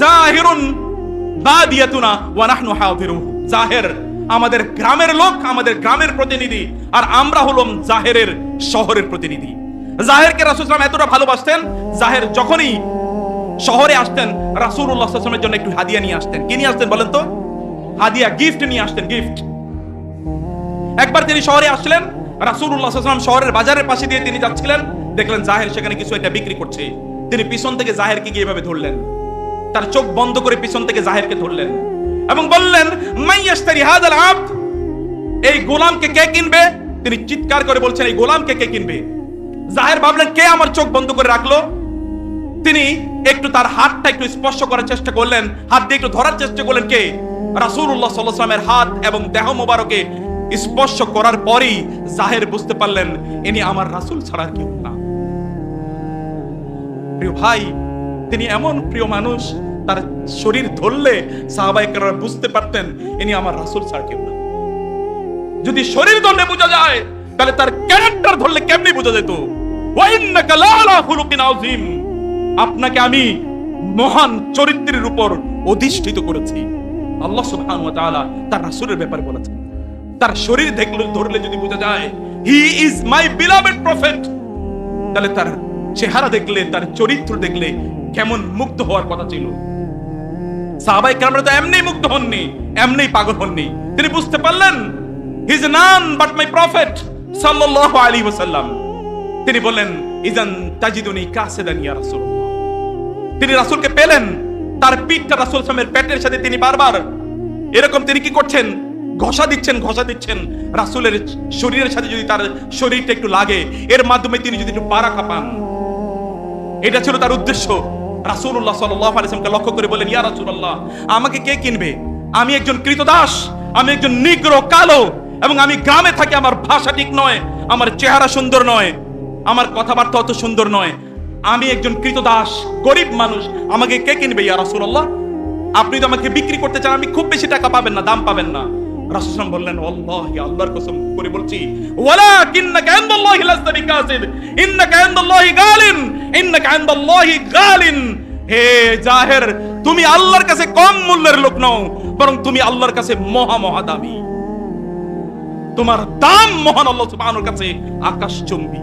জাহিরুন বাদিয়াতুনা ওয়া নাহনু হাদিরুহু, জাহের আমাদের গ্রামের লোক, আমাদের গ্রামের প্রতিনিধি, আর আমরা হলাম জাহেরের শহরের প্রতিনিধি। জাহেরকে রাসূল সাল্লাল্লাহু আলাইহি ওয়াসাল্লাম এতটা ভালোবাসতেন, জাহের যখনই শহরে আসতেন রাসূলুল্লাহ সাল্লাল্লাহু আলাইহি ওয়াসাল্লামের জন্য একটু হাদিয়া নিয়ে আসতেন। কি নিয়ে আসতেন বলেন তো? হাদিয়া, গিফট নিয়ে আসতেন, গিফট। একবার তিনি শহরে আসলেন, রাসূলুল্লাহ সাল্লাল্লাহু আলাইহি ওয়াসাল্লাম শহরের বাজারের পাশে দিয়ে তিনি যাচ্ছিলেন, দেখলেন জাহের সেখানে কিছু একটা বিক্রি করছে। তিনি পিছন থেকে জাহেরকে গিয়ে এভাবে ধরলেন, তার চোখ বন্ধ করে পিছন থেকে জাহেরকে ধরলেন এবং বললেন মাইয়াশতারি হাযাল আবদ, এই গোলামকে কে কিনবে? তিনি চিৎকার করে বলছেন এই গোলামকে কে কিনবে? জাহের ভাবলেন কে আমার চোখ বন্ধ করে রাখলো? তিনি একটু তার হাতটা একটু স্পর্শ করার চেষ্টা করলেন, হাত দিয়ে একটু ধরার চেষ্টা করলেন, কে? রাসূলুল্লাহ সাল্লাল্লাহু আলাইহি ওয়াসাল্লামের হাত এবং দেহ মোবারকে স্পর্শ করার পরেই জাহের বুঝতে পারলেন ইনি আমার রাসূল ছাড়া আর কেউ না। প্রিয় ভাই, তিনি এমন প্রিয় মানুষ, তার শরীর ধরলে সাহাবায়ে কেরাম বুঝতে পারতেন ইনি আমার রাসূল ছাড়া কেউ না। যদি শরীর ধরলে বোঝা যায় তাহলে তার ক্যারেক্টার ধরলে কেমনে বোঝা যেত? ওয়া ইন্নাকা লাআলা খুলুকিন আযীম, আপনাকে আমি মহান চরিত্রের উপর অধিষ্ঠিত করেছি। আল্লাহ সুবহানাহু ওয়া তাআলা তার রাসূলের ব্যাপারে বলেছেন, তার শরীর দেখলে ধরলে যদি বোঝা যায় he is my beloved prophet, তাহলে তার চেহারা দেখলে, তার চরিত্র দেখলে কেমন মুগ্ধ হওয়ার কথা ছিল। সাহাবায়ে কেরামরা তো এমনি মুগ্ধ হননি, এমনি পাগল হননি। তিনি বুঝতে পারলেন he is none but my prophet সাল্লাল্লাহু আলাইহি ওয়াসাল্লাম। তিনি বললেন ইজান তাজিদুনি কাসিদান ইয়া রাসূলুল্লাহ। তিনি রাসূলকে পেলেন, তার পিঠটা রাসূল সাল্লাল্লাহু আলাইহি ওয়াসাল্লামের পেটের সাথে তিনি বারবার এরকম তিনি কি করছেন? ঘষা দিচ্ছেন রাসূলের শরীরের সাথে। যদি তার শরীরটা একটু লাগে, এর মাধ্যমে তিনি যদি একটু বারাকা পান, এটা ছিল তার উদ্দেশ্য। রাসূলুল্লাহ সাল্লাল্লাহু আলাইহি ওয়াসাল্লামকে লক্ষ্য করে বলেন ইয়া রাসূলুল্লাহ, আমাকে কে কিনবে? আমি একজন কৃতদাস, আমি একজন নিগ্রো, কালো, এবং আমি গ্রামে থাকি। আমার ভাষা ঠিক নয়, আমার চেহারা সুন্দর নয়, আমার কথাবার্তা অত সুন্দর নয়, আমি একজন কৃতদাস, গরিব মানুষ, আমাকে কে কিনবে ইয়া রাসূলুল্লাহ? আপনি তো আমাকে বিক্রি করতে চান, আমি খুব বেশি টাকা পাবেন না, দাম পাবেন না। রাসূল সাল্লাল্লাহু আলাইহি ওয়াসাল্লাম বললেন ওয়াল্লাহি, আল্লাহর কসম করে বলছি, ওয়ালাকিন্নাকা ইনদাল্লাহি লাস্তা বিকাসিদ ইন্নাকা ইনদাল্লাহি গালিন ইন্নাকা ইনদাল্লাহি গালিন। হে জাহের, তুমি আল্লাহর কাছে কম মূল্যের লোক নও, বরং তুমি আল্লাহর কাছে মহা দামি। তোমার দাম মহান আল্লাহ সুবহানাহুর কাছে আকাশচুম্বী।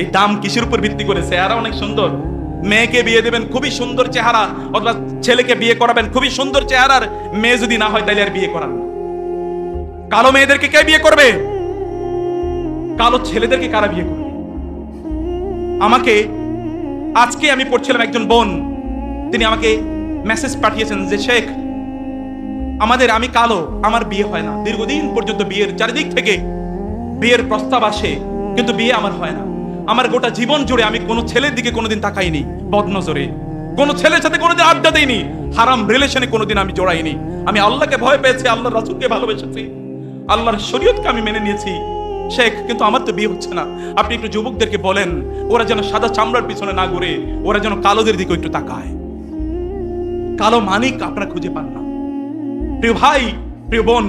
এই দাম কিসের উপর ভিত্তি করে? চেহারা অনেক সুন্দর, মেয়েকে বিয়ে দেবেন খুবই সুন্দর চেহারা, অথবা ছেলেকে বিয়ে করাবেন খুবই সুন্দর চেহারার মেয়ে যদি না হয় তাহলে আর বিয়ে করান না। কালো মেয়েদেরকে কে বিয়ে করবে? কালো ছেলেদেরকে কারা বিয়ে করবে? আমাকে আজকে আমি পড়ছিলাম, একজন বোন তিনি আমাকে মেসেজ পাঠিয়েছেন যে শেখ, আমি কালো, আমার বিয়ে হয় না। দীর্ঘদিন পর্যন্ত বিয়ের চারিদিক থেকে বিয়ের প্রস্তাব আসে, কিন্তু বিয়ে আমার হয় না। আমার গোটা জীবন জুড়ে আমি কোনো ছেলের দিকে কোনোদিন তাকাইনি বদনজরে, কোনো ছেলের সাথে কোনোদিন আড্ডা দেইনি, হারাম রিলেশনে কোনোদিন আমি জড়াইনি। আমি আল্লাহকে ভয় পেয়েছি, আল্লাহর রাসূলকে ভালোবেসেছি, আল্লাহর শরীয়তকে আমি মেনে নিয়েছি। শেখ, কিন্তু আমার তো বিয়ে হচ্ছে না। আপনি একটু যুবকদেরকে বলেন ওরা যেন সাদা চামড়ার পিছনে না ঘুরে, ওরা যেন কালোদের দিকে একটু তাকায়। কালো মানিক আপনারা খুঁজে পান না। প্রিয় ভাই, প্রিয় বোন,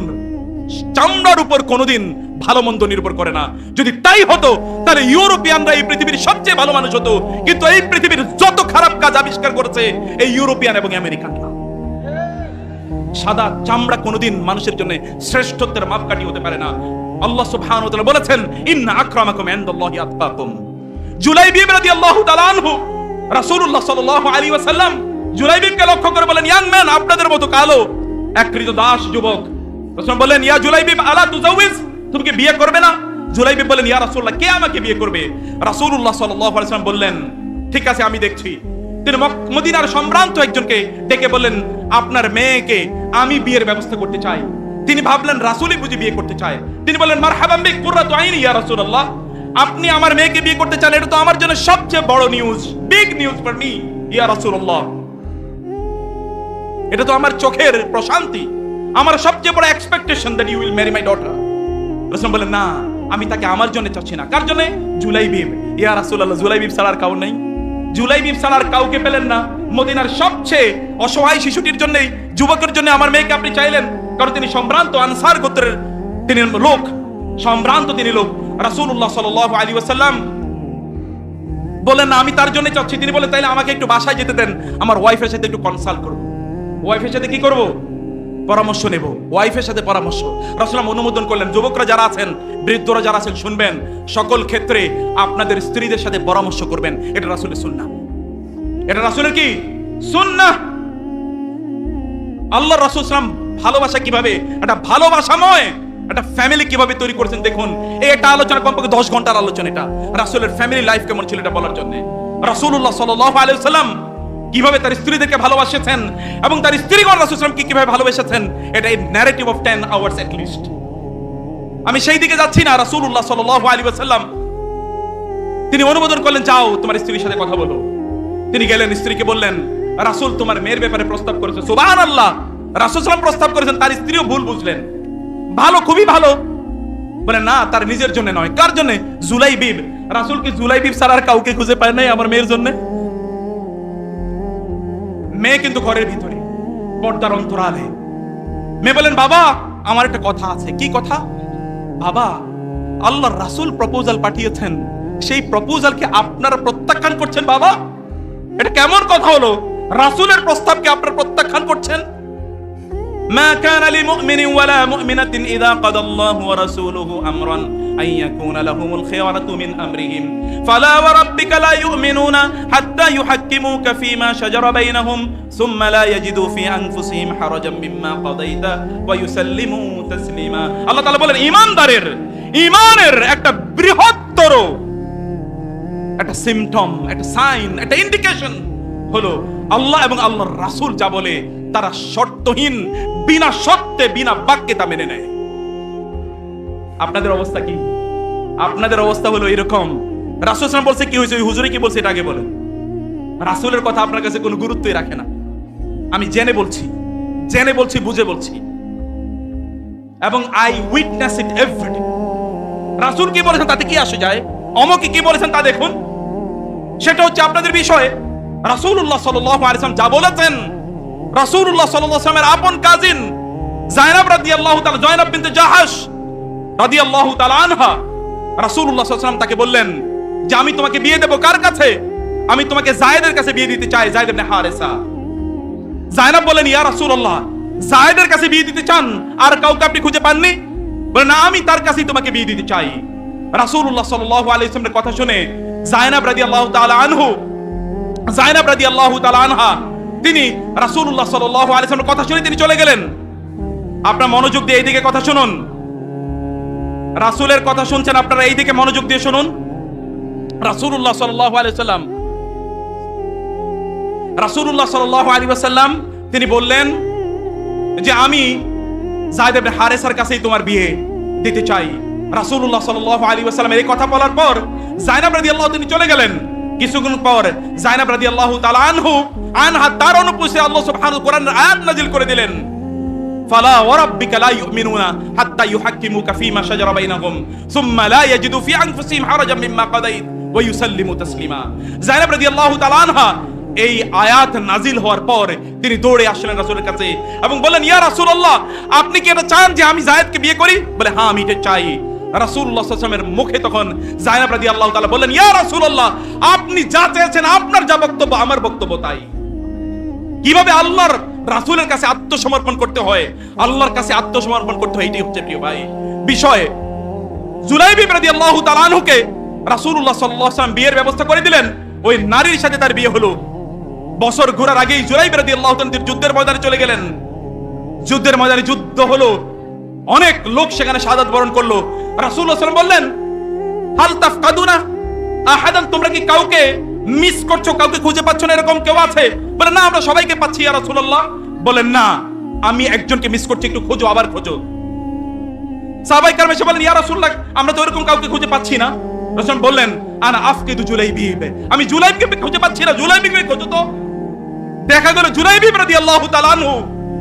চামড়ার উপর কোনোদিন ভালো মন্দ নির্ভর করে না। যদি তাই হতো তাহলে ইউরোপিয়ানরা এই পৃথিবীর সবচেয়ে ভালো মানুষ হতো, কিন্তু এই পৃথিবীর যত খারাপ কাজ আবিষ্কার করেছে এই ইউরোপিয়ান এবং আমেরিকানরা। সাদা চামড়া কোনোদিন মানুষের জন্য শ্রেষ্ঠত্বের মাপকাঠি হতে পারে না। আল্লাহ সুবহানাহু ওয়া তাআলা বলেছেন ইন্না আকরামাকুম ইনদাল্লাহি আতকাকুম। জুলাইবিব রাদিয়াল্লাহু তাআলা আনহু, রাসূলুল্লাহ সাল্লাল্লাহু আলাইহি ওয়াসাল্লাম জুলাইবিবকে লক্ষ্য করে বলেন ইয়াং ম্যান, আপনাদের মতো কালো এক কৃতদাস যুবক। রাসূল বলেন ইয়া জুলাইবিব আলা তুজাউইজ, তুমি কি বিয়ে করবে না? জুলাইবিব বলেন ইয়া রাসূলুল্লাহ, কে আমাকে বিয়ে করবে? রাসূলুল্লাহ সাল্লাল্লাহু আলাইহি ওয়াসাল্লাম বললেন ঠিক আছে, আমি দেখছি। তিনি মদিনার সম্ভ্রান্ত একজনকে ডেকে বললেন আপনার মেয়েকে আমি বিয়ের ব্যবস্থা করতে চাই। তিনি ভাবলেন রাসূলই বুঝি বিয়ে করতে চায়। তিনি বললেন মারহাবান বিক কুররাতু আইনি ইয়া রাসূলুল্লাহ, আপনি আমার মেয়েকে বিয়ে করতে চান, এটা তো আমার জন্য সবচেয়ে বড় news, big news for me ইয়া রাসূলুল্লাহ। এটা তো আমার চোখের প্রশান্তি, আমার সবচেয়ে বড় expectation that you will marry my daughter. রাসূল বলেন না, আমি তাকে আমার জন্য চাচ্ছি না। কার জন্য? জুলাইবিব। ইয়া রাসূলুল্লাহ, জুলাইবিব ছাড়া আর কাউ নেই? জুলাইবিব ছাড়া আর কাউকে পেলেন না? মদিনার সবচেয়ে অসহায় শিশুটির জন্য, যুবকের জন্য আমার মেয়েকে আপনি চাইলেন, কারণ তিনি সম্ভ্রান্ত আনসার গোত্রের তিনি লোক, সম্ভ্রান্ত তিনি লোক। রাসূলুল্লাহ সাল্লাল্লাহু আলাইহি ওয়াসাল্লাম বলেন না, আমি তার জন্য চাচ্ছি। তিনি বলেন তাইলে আমাকে একটু বাসায় যেতে দেন, আমার ওয়াইফের সাথে একটু কনসাল্ট করব। ওয়াইফের সাথে কি করব? পরামর্শ নেব। ওয়াইফের সাথে পরামর্শ রাসূলুল্লাহ অনুমোদন করলেন। যুবকরা যারা আছেন, বৃদ্ধরা যারা আছেন, শুনবেন, সকল ক্ষেত্রে আপনাদের স্ত্রীদের সাথে পরামর্শ করবেন। এটা রাসূলের সুন্নাহ, এটা রাসূলের কি সুন্নাহ। আল্লাহর রাসূল সাল্লাল্লাহু আলাইহি ওয়াসাল্লাম ভালোবাসা কিভাবে, একটা ভালোবাসাময় একটা ফ্যামিলি কিভাবে তৈরি করেছেন দেখুন। এটা আলোচনা কমপক্ষে 10 ঘন্টার আলোচনা। এটা রাসূলের ফ্যামিলি লাইফ কেমন ছিল এটা বলার জন্য। রাসূলুল্লাহ সাল্লাল্লাহু আলাইহি ওয়াসাল্লাম কিভাবে তার স্ত্রীদেরকে ভালোবাসেছেন এবং তার স্ত্রীগণ রাসূল সাল্লাল্লাহু আলাইহি ওয়াসাল্লামকে কিভাবে ভালোবেসেছেন, এটা এই narrative of 10 hours at least. আমি সেই দিকে যাচ্ছি না। রাসূলুল্লাহ সাল্লাল্লাহু আলাইহি ওয়াসাল্লাম তিনি অনুমোদন করলেন, যাও তোমার স্ত্রীর সাথে কথা বলো। তিনি গেলেন, স্ত্রীকে বললেন, রাসূল তোমার মেয়ের ব্যাপারে প্রস্তাব করেছে। সুবহানাল্লাহ, রাসূল সাল্লাল্লাহু আলাইহি ওয়াসাল্লাম প্রস্তাব করেছেন, তার স্ত্রীও ভুল বুঝলেন। ভালো, খুবই ভালো। বলে না, তার নিজের জন্য নয়। কার জন্য? জুলাইবিব। রাসূল কি জুলাইবিব ছাড়া আর কাউকে খুঁজে পায় নাই আমার মেয়ের জন্য? মেয়ে কিন্তু ঘরের ভিতরে পর্দার অন্তরালে। মেয়ে বলেন, বাবা আমার একটা কথা আছে। কি কথা? বাবা, আল্লাহর রাসূল প্রপোজাল পাঠিয়েছেন, সেই প্রপোজালকে আপনারা প্রত্যাখ্যান করছেন। বাবা, এটা কেমন কথা হলো? রাসূলের প্রস্তাবকে আপনারা প্রত্যাখ্যান করছেন। ما كان لمؤمن ولا مؤمنة إذا قضى الله ورسوله أمرا أن يكون لهم الخيرة من أمرهم فلا وربك لا يؤمنون حتى يحكموك فيما شجر بينهم ثم لا يجدوا في أنفسهم حرجا مما قضيت ويسلموا تسليما। আল্লাহ তাআলা বলেন, ঈমানদারের ঈমানের একটা বৃহত্তর একটা সিম্পটম, একটা সাইন, একটা ইন্ডিকেশন হলো আল্লাহ এবং আল্লাহর রাসূল যা বলে তারা শর্তহীন, বিনা শর্তে, বিনা বাক্যে তা মেনে নেয়। আপনাদের অবস্থা কি? আপনাদের অবস্থা হলো এরকম। রাসূল সাল্লাল্লাহু আলাইহি ওয়াসাল্লাম বলছে, কি হয়েছে? ওই হুজুরে কি বলছে এটা আগে বলেন। রাসূলের কথা আপনার কাছে কোনো গুরুত্বই রাখে না। আমি জেনে বলছি, বুঝে বলছি, এবং আই উইটনেস ইট এভরিডে। রাসূল কি বলেছেন তাতে কি আসে যায়? অমকে কি বলেছেন তা দেখুন, সেটা হচ্ছে আপনাদের বিষয়ে। রাসূলুল্লাহ সাল্লাল্লাহু আলাইহি ওয়াসাল্লাম যা বলেছেন, রাসূলুল্লাহ সাল্লাল্লাহু আলাইহি ওয়াসাল্লামের আপন কাজিন যায়েনব রাদিয়াল্লাহু তাআলা, যায়েনব বিনতে জাহাশ রাদিয়াল্লাহু তাআলা আনহা, রাসূলুল্লাহ সাল্লাল্লাহু আলাইহি ওয়াসাল্লাম তাকে বললেন যে আমি তোমাকে বিয়ে দেব। কার কাছে? আমি তোমাকে যায়েদের কাছে বিয়ে দিতে চাই, যায়েদ ইবনে হারেসা। যায়েনব বলেন, ইয়া রাসূলুল্লাহ, যায়েদের কাছে বিয়ে দিতে চান, আর কাউকে আপনি খুঁজে পাননি? বলেন, না, আমি তার কাছেই তোমাকে বিয়ে দিতে চাই। রাসূলুল্লাহ সাল্লাল্লাহু আলাইহি ওয়াসাল্লামের কথা শুনে যায়েনব রাদিয়াল্লাহু তাআলা আনহু, যায়েনব রাদিয়াল্লাহু তাআলা আনহা, তিনি রাসূলুল্লাহ সাল্লাল্লাহু আলাইহি ওয়াসাল্লামের কথা শুনে তিনি চলে গেলেন। আপনারা মনোযোগ দিয়ে এইদিকে কথা শুনুন। রাসূলের কথা শুনছেন, আপনারা এইদিকে মনোযোগ দিয়ে শুনুন। রাসূলুল্লাহ সাল্লাল্লাহু আলাইহি ওয়াসাল্লাম তিনি বললেন যে আমি যায়েদ ইবনে হারেসার কাছেই তোমার বিয়ে দিতে চাই। রাসূলুল্লাহ সাল্লাল্লাহু আলাইহি ওয়াসাল্লামের এই কথা বলার পর যায়েনব রাদিয়াল্লাহু তিনি চলে গেলেন। কিছুক্ষণ পর যায়েনব রাদিয়াল্লাহু তাআলা আনহা তার অনুপস্থিতিতে আল্লাহ সুবহানাহু ওয়া তাআলা আয়াত নাযিল করে দিলেন, ফালা ওয়া রাব্বিকা লা ইউমিনুনা হাত্তা ইউহাক্কিমুকা ফীমা শাজারা বাইনাহুম সুম্মা লা ইয়াজিদু ফি আনফুসিহিম হারাজাম মিম্মা কাদাইত ওয়া ইউসাল্লিমু তাসলিমা। যায়েনব রাদিয়াল্লাহু তাআলা আনহা এই আয়াত নাযিল হওয়ার পর তিনি দৌড়ে আসলেন রাসূলের কাছে এবং বললেন, ইয়া রাসূলুল্লাহ, আপনি কি এটা চান যে আমি যায়েদকে বিয়ে করি? বলে, হ্যাঁ, আমি এটা চাই। রাসূলুল্লাহ সাল্লাল্লাহু আলাইহি ওয়াসাল্লামের মুখে তখন যায়েনব রাদিয়াল্লাহু তাআলা বললেন, ইয়া রাসূলুল্লাহ, আপনি যা চেয়েছেন, আপনার যা বক্তব্য আমার বক্তব্য তাই। কিভাবে আল্লাহর রাসূলের কাছে আত্মসমর্পণ করতে হয়, আল্লাহর কাছে আত্মসমর্পণ করতে হয়, এটাই হচ্ছে প্রিয় ভাই বিষয়। জুলাইবিব রাদিয়াল্লাহু তাআলা আনহুকে রাসূলুল্লাহ সাল্লাল্লাহু আলাইহি ওয়াসাল্লাম বিয়ের ব্যবস্থা করে দিলেন। ওই নারীর সাথে তার বিয়ে হলো। বছর ঘোরার আগেই জুলাইবিব রাদিয়াল্লাহু তাআলা যুদ্ধের ময়দানে চলে গেলেন। যুদ্ধের ময়দানে যুদ্ধ হলো, অনেক লোক সেখানে শাহাদাত বরণ করলো। রাসূলুল্লাহ সাল্লাল্লাহু আলাইহি ওয়াসাল্লাম বললেন, হাল তাফকাদুনা আহাদান, তোমরা কি কাউকে মিস করছো, কাউকে খুঁজে পাচ্ছ না, এরকম কেউ আছে? বলে, না, আমরা সবাইকে পাচ্ছি ইয়া রাসূলুল্লাহ। বলেন, না, আমি একজনকে মিস করছি, একটু খোঁজো, আবার খোঁজো। সাহাবায়ে কেরাম এসে বলেন, ইয়া রাসূলুল্লাহ, আমরা তো এরকম কাউকে খুঁজে পাচ্ছি না। রাসূল বললেন, আনা আফকিদু জুলাইবিব, আমি জুলাইবিবকে খুঁজে পাচ্ছি না, জুলাইবিবকে খোঁজো তো। দেখা গেল জুলাইবিব রাদিয়াল্লাহু তাআলা আনহু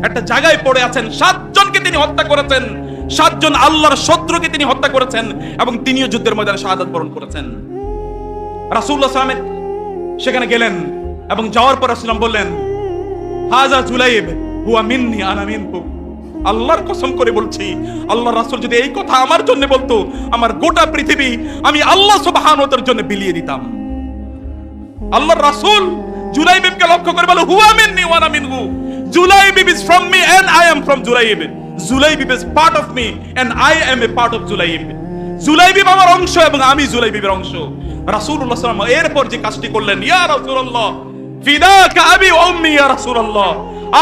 একটা জায়গায় পড়ে আছেন। 7 জনকে তিনি হত্যা করেছেন, 7 জন আল্লাহর শত্রুকে তিনি হত্যা করেছেন এবং তিনিও যুদ্ধের ময়দানে শাহাদাত বরণ করেছেন। রাসূলুল্লাহ সাল্লাল্লাহু আলাইহি ওয়াসাল্লাম সেখানে গেলেন, এবং যাওয়ার পর রাসূল বললেন, হাযা জুলাইব হুয়া মিন্নি আনা মিনহু। আল্লাহর কসম করে বলছি, আল্লাহর রাসূল যদি এই কথা আমার জন্য বলতো, আমার গোটা পৃথিবী আমি আল্লাহ সুবহানাহু ওয়া তাআলার জন্য বিলিয়ে দিতাম। আল্লাহর রাসূল জুলাইবকে লক্ষ্য করে বলে, হুয়া মিন্নি ওয়া আনা মিনহু। Julaib is from me and I am from Julaib. Julaib is part of me and I am a part of Julaib. Julaib আমার অংশ এবং আমি জুলাইবের অংশ। রাসূলুল্লাহ সাল্লাল্লাহু আলাইহি ওয়াসাল্লাম এরপর যে কাজটি করলেন, ইয়া রাসূলুল্লাহ ফিদাকা আবি ওয়া উম্মি ইয়া রাসূলুল্লাহ,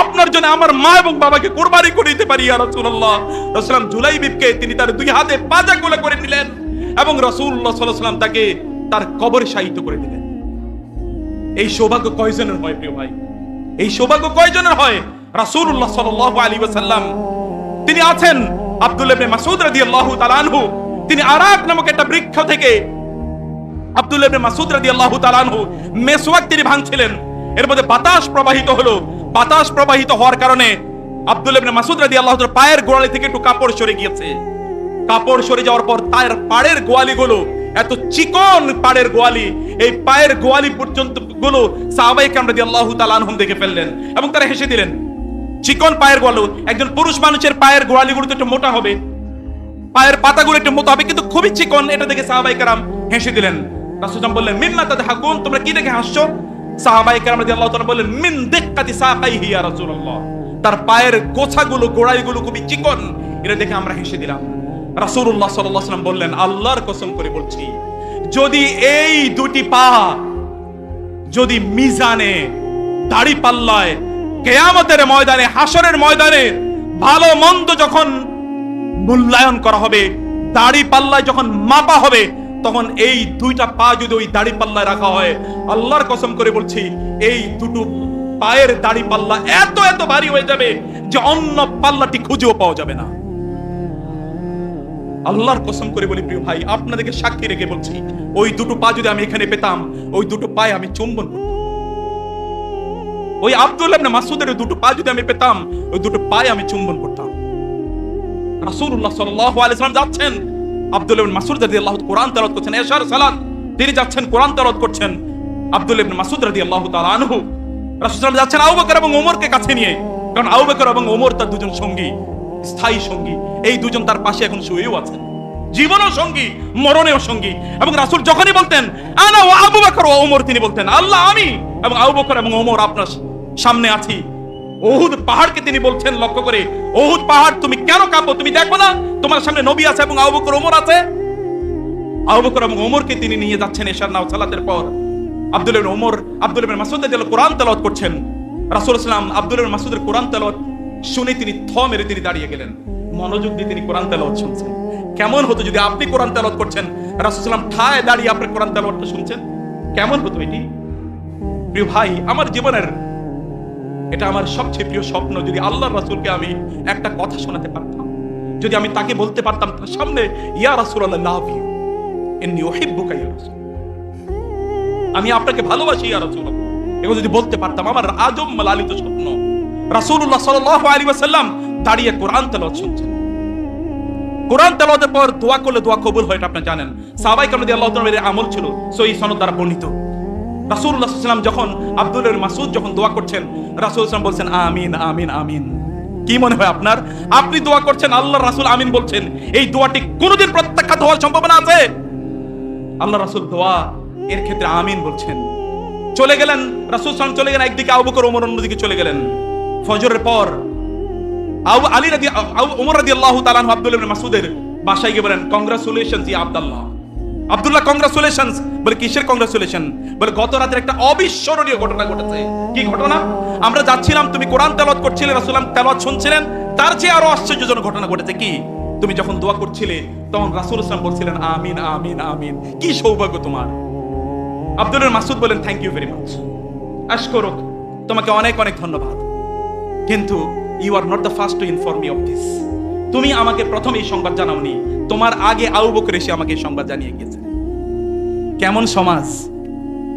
আপনার জন্য আমার মা এবং বাবাকে কুরবানি করে দিতে পারি ইয়া রাসূলুল্লাহ। রাসূলুল্লাহ জুলাইবকে তিনি তার দুই হাতে পাজা কোলে করে নিলেন এবং রাসূলুল্লাহ সাল্লাল্লাহু আলাইহি ওয়াসাল্লাম তাকে তার কবরে শায়িত করে দিলেন। এই সৌভাগ্য কয়জনের হয় প্রিয় ভাই? এই সৌভাগ্য কয়জনের হয়? রাসূলুল্লাহ সাল্লাল্লাহু আলাইহি ওয়াসাল্লাম তিনি আছেন, আব্দুল্লাহ ইবনে মাসউদ রাদিয়াল্লাহু তাআলা আনহু তিনি আরাক নামক একটা বৃক্ষ থেকে, আব্দুল্লাহ ইবনে মাসউদ রাদিয়াল্লাহু তাআলা আনহু মেসওয়াক তিনি ভাঙছিলেন। এর মধ্যে বাতাস প্রবাহিত হলো। বাতাস প্রবাহিত হওয়ার কারণে আব্দুল্লাহ ইবনে মাসউদ রাদিয়াল্লাহু তাআলা পায়ের গোড়ালি থেকে একটু কাপড় সরে গিয়েছে। কাপড় সরে যাওয়ার পর তার পায়ের গোয়ালিগুলো, এত চিকন পায়ের গোয়ালি, এই পায়ের গোয়ালি পর্যন্ত গুলো সাহাবায়ে কেরাম রাদিয়াল্লাহু তাআলা আনহুম দেখে ফেললেন এবং তারা হেসে দিলেন। চিকন পায়ের গোয়ালি, একজন পুরুষ মানুষের পায়ের গোয়ালিগুলো তো একটু মোটা হবে, পায়ের পাতাগুলো একটু মোটা হবে, কিন্তু খুবই চিকন, এটা দেখে সাহাবায়ে কেরাম হেসে দিলেন। রাসূল বললেন, মিম্মা তাদহাকুন, তোমরা কি দেখে হাসছো? সাহাবায়ে কেরাম রাদিয়াল্লাহু তাআলা বললেন, মিন দিক্কাতি সাকাইহি ইয়া রাসূলুল্লাহ, তার পায়ের গোছাগুলো, গোড়ালিগুলো খুবই চিকন, এটা দেখে আমরা হেসে দিলাম। রাসূলুল্লাহ সাল্লাল্লাহু আলাইহি ওয়াসাল্লাম বললেন, আল্লাহর কসম করে বলছি, যদি এই দুটি পা যদি মিজানে, দাড়ি পাল্লায়, কিয়ামতের ময়দানে, হাসরের ময়দানে ভালো মন্দ যখন মূল্যায়ন করা হবে, দাড়ি পাল্লায় যখন মাপা হবে, তখন এই দুইটা পা যদি ওই দাড়ি পাল্লায় রাখা হয়, আল্লাহর কসম করে বলছি, এই দুটো পায়ের দাড়ি পাল্লা এত এত ভারী হয়ে যাবে যে অন্য পাল্লাটি খুঁজেও পাওয়া যাবে না। আল্লাহর কসম করে বলি প্রিয় ভাই, আপনাদেরকে সাক্ষী রেখে বলছি, ওই দুটো পা যদি আমি এখানে পেতাম, ওই দুটো পায়ে আমি চুম্বন করতাম। ওই আব্দুল্লাহ ইবনে মাসউদের দুটো পা যদি আমি পেতাম, ওই দুটো পায়ে আমি চুম্বন করতাম। রাসূলুল্লাহ সাল্লাল্লাহু আলাইহি ওয়াসাল্লাম যাচ্ছেন, আব্দুল্লাহ ইবনে মাসউদ রাদিয়াল্লাহু তাআলা কোরআন তেলাওয়াত করছেন, এশার সালাত তিনি যাচ্ছেন কোরআন তেলাওয়াত করছেন। আব্দুল্লাহ ইবনে মাসউদ রাদিয়াল্লাহু তাআলা আনহু রাসূল সাল্লাল্লাহু আলাইহি ওয়াসাল্লাম যাচ্ছেন আবু বকর এবং ওমরকে কাছে নিয়ে, কারণ আবু বকর এবং ওমর তার দুজন সঙ্গী, স্থায়ী সঙ্গী। এই দুজন তার পাশে এখন শুয়েও আছেন, জীবনেও সঙ্গী, মরণেও সঙ্গী। এবং রাসূল যখনই বলতেন আনা ওয়া আবু বকর ওয়া ওমর, তিনি বলতেন আল্লাহ আমি এবং আবু বকর এবং ওমর আপনার সামনে আছি। উহুদ পাহাড়কে তিনি বলছেন লক্ষ্য করে, উহুদ পাহাড় তুমি কেন কাঁপো? তুমি দেখো না তোমার সামনে নবী আছে এবং আবু বকর ওমর আছে? আবু বকর এবং ওমরকে তিনি নিয়ে যাচ্ছেন এশার সালাতের পর। আব্দুল্লাহ ইবনে মাসউদ রাদিয়াল্লাহু কোরআন তেলাওয়াত করছেন। রাসূল সাল্লাল্লাহু আলাইহি ওয়াসাল্লাম আব্দুল্লাহ ইবনে মাসউদের কোরআন তেলাওয়াত শুনে তিনি থ মেরে তিনি দাঁড়িয়ে গেলেন, মনোযোগ দিয়ে তিনি কোরআন তেলাওয়াত শুনছেন। কেমন হতো যদি আপনি কোরআন তেলাওয়াত করছেন, রাসূল সাল্লাল্লাহু আলাইহি ওয়াসাল্লাম ঠায় দাঁড়িয়ে আপনার কোরআন তেলাওয়াতটা শুনছেন? কেমন হতো এটি? প্রিয় ভাই, আমার জীবনের এটা আমার সবচেয়ে প্রিয় স্বপ্ন, যদি আল্লাহর রাসূলকে আমি একটা কথা শোনাতে পারতাম, যদি আমি তাকে বলতে পারতাম তার সামনে, ইয়া রাসূলুল্লাহ লাভ ইউ ইন্নী উহিব্বুকা ইয়া রাসূল, আমি আপনাকে ভালোবাসি ইয়া রাসূলুল্লাহ, এগুলো যদি বলতে পারতাম, আমার আজম লালিত স্বপ্ন। রাসূলুল্লাহ সাল্লাল্লাহু আলাইহি ওয়াসাল্লাম দাঁড়িয়ে কোরআন তেলাওয়াত শুনছেন। কোরআন তেলাওয়াতের পর দোয়া করলে দোয়া কবুল হয়, এটা আপনি জানেন। সাহাবায়ে কেরাম রাদিয়াল্লাহু তাআলার আমল ছিল, সহিহ সনদ দ্বারা বর্ণিত। রাসূলুল্লাহ সাল্লাল্লাহু আলাইহি ওয়াসাল্লাম যখন আব্দুল্লাহ ইবনে মাসউদ যখন দোয়া করছেন, রাসূল সাল্লাল্লাহু আলাইহি ওয়াসাল্লাম বলছেন আমিন আমিন আমিন। কি মনে হয় আপনার? আপনি দোয়া করছেন, আল্লাহর রাসূল আমিন বলছেন, এই দোয়াটি কোনোদিন প্রত্যাখ্যাত হওয়ার সম্ভাবনা আছে? আল্লাহ রাসূল দোয়া এর ক্ষেত্রে আমিন বলছেন। চলে গেলেন রাসূল সাল্লাল্লাহু আলাইহি ওয়াসাল্লাম, চলে গেলেন একদিকে, আবু বকর ওমর অন্যদিকে চলে গেলেন। ফজরের পর ওমর রাদিয়াল্লাহু তাআলা আনহু আব্দুল্লাহ ইবনে মাসউদের বাসায় গিয়ে বলেন, কংগ্রাচুলেশনস ইয়া আব্দুল্লাহ। আব্দুল্লাহ কংগ্রাচুলেশনস। বলে কিসের কংগ্রাচুলেশন? বলে গত রাতের একটা অবিস্মরণীয় ঘটনা ঘটেছে। কি ঘটনা? আমরা যাচ্ছিলাম, তুমি কোরআন তেলাওয়াত করছিলে, রাসূল তেলাওয়াত শুনছিলেন, তার চেয়ে আরো আশ্চর্যজনক ঘটনা ঘটেছে। কি? তুমি যখন দোয়া করছিলে তখন রাসূল সাল্লাল্লাহু আলাইহি ওয়াসাল্লাম বলছিলেন আমিন আমিন আমিন। কি সৌভাগ্য তোমার! আব্দুল্লাহ ইবনে মাসউদ বলেন, থ্যাংক ইউ ভেরি মাচ, আশকুরুক, তোমাকে অনেক অনেক ধন্যবাদ, কিন্তু you are not the first to inform me of this. তুমি আমাকে প্রথম এই সংবাদ জানাওনি, তোমার আগে আবু বকর এসে আমাকে এই সংবাদ জানিয়ে গিয়েছে। কেমন সমাজ,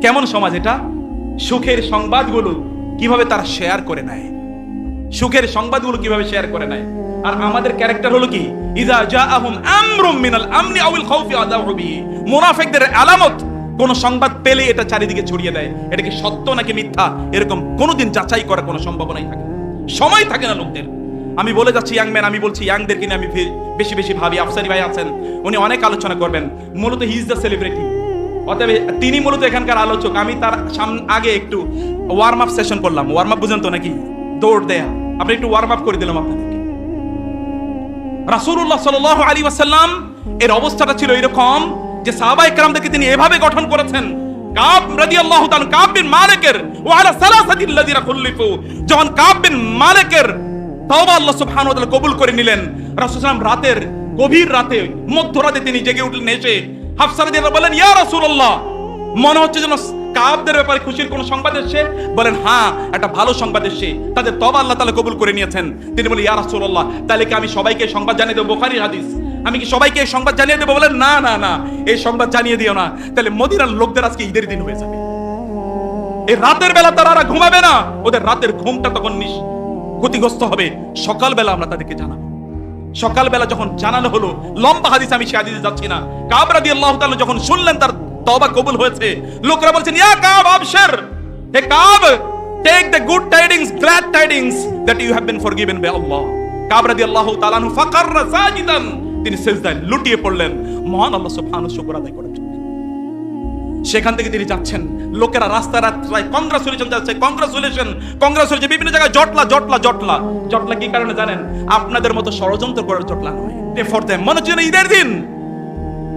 কেমন সমাজ এটা! সুখের সংবাদগুলো কিভাবে তারা শেয়ার করে নেয়, সুখের সংবাদগুলো কিভাবে শেয়ার করে নেয়। আর আমাদের ক্যারেক্টার হলো কি, ইযা জাআহুম আমরুম মিনাল আমনি আউল খাউফি আযাউ বিহি। মুনাফিকদের আলামত কোন সংবাদ পেলে এটা চারিদিকে ছড়িয়ে দেয়। এটা কি সত্য নাকি মিথ্যা এরকম কোনোদিন যাচাই করার কোনো সম্ভাবনাই থাকে না, সময় থাকে না লোকদের। আমি বলে যাচ্ছি ইয়াং ম্যান, আমি বলছি ইয়াংদের কিনে আমি বেশি বেশি ভাবি। আফসারি ভাই আছেন, উনি অনেক আলোচনা করবেন, মূলত হি ইজ দ্য সেলিব্রিটি, অতএব তিনি মূলত এখানকার আলোচক। আমি তার আগে একটু ওয়ার্ম আপ সেশন করলাম। ওয়ার্ম আপ বুঝেন তো নাকি? দৌড় দেয়া। আপনি একটু ওয়ার্ম আপ করে দিলাম আপনাদেরকে। রাসূলুল্লাহ সাল্লাল্লাহু আলাইহি ওয়াসাল্লাম এর অবস্থাটা ছিল এরকম যে সাহাবায়ে কেরামদেরকে তিনি এভাবে গঠন করেছেন। কাব রাদিয়াল্লাহু তাআলা কাব বিন মালিকের ওয়া আলা সালাসাতিল্লাযিনা খুল্লিফু, যখন কাব বিন মালিকের তওবা আল্লাহ সুবহানাহু ওয়া তাআলা কবুল করে নিলেন, রাসূল সাল্লাল্লাহু আলাইহি রাতের গভীর রাতে মধ্যরাতে তিনি জেগে উঠলেন, এসে হাফসা রাদিয়াল্লাহু বলেন, ইয়া রাসূলুল্লাহ, মনে হচ্ছে যেন কাবদের ব্যাপারে খুশির কোন সংবাদ এসেছে। বলেন হ্যাঁ, একটা ভালো সংবাদ এসেছে, তাদের তওবা আল্লাহ তাআলা কবুল করে নিয়েছেন। তিনি বলেন, ইয়া রাসূলুল্লাহ, তাহলে কি আমি সবাইকে সংবাদ জানিয়ে দেব? বুখারীর হাদিস, আমি কি সবাইকে এই সংবাদ জানিয়ে দেব? বলেন না না না, এই সংবাদ জানিয়ে দিও না, তাহলে মদিনার লোকদের আজকে ঈদের দিন হয়ে যাবে। এই রাতের বেলা তারা ঘুমাবে না, ওদের রাতের ঘুমটা তখন ক্ষতিগ্রস্ত হবে। সকালবেলা আমরা তাদেরকে জানাবো। সকালবেলা যখন জানানো হলো, লম্বা হাদিস, আমি সে হাদিসে যাচ্ছি না, কাব রাদিয়াল্লাহু তাআলা যখন শুনলেন তার তওবা কবুল হয়েছে, লোকরা বলছেন, ইয়া কাব আবশির, হে Kaab, take the good tidings, glad tidings that you have been forgiven by Allah. Kaab রাদিয়াল্লাহু তাআলা আনহু ফাকাররা সাজিদান, তিনি সিজদায় লুটিয়ে পড়লেন মহান আল্লাহ সুবহানাহু শুকর আদায় করার জন্য। সেখান থেকে তিনি যাচ্ছেন, লোকেরা রাস্তায় রাস্তায় কংগ্রাচুলেশন যাচ্ছে, কংগ্রাচুলেশন কংগ্রাচুলেশন, বিভিন্ন জায়গায় জটলা জটলা জটলা জটলা। কি কারণে জানেন? আপনাদের মতো ষড়যন্ত্র করার জটলা নয়, ফর দেম। মনে হচ্ছে ঈদের দিন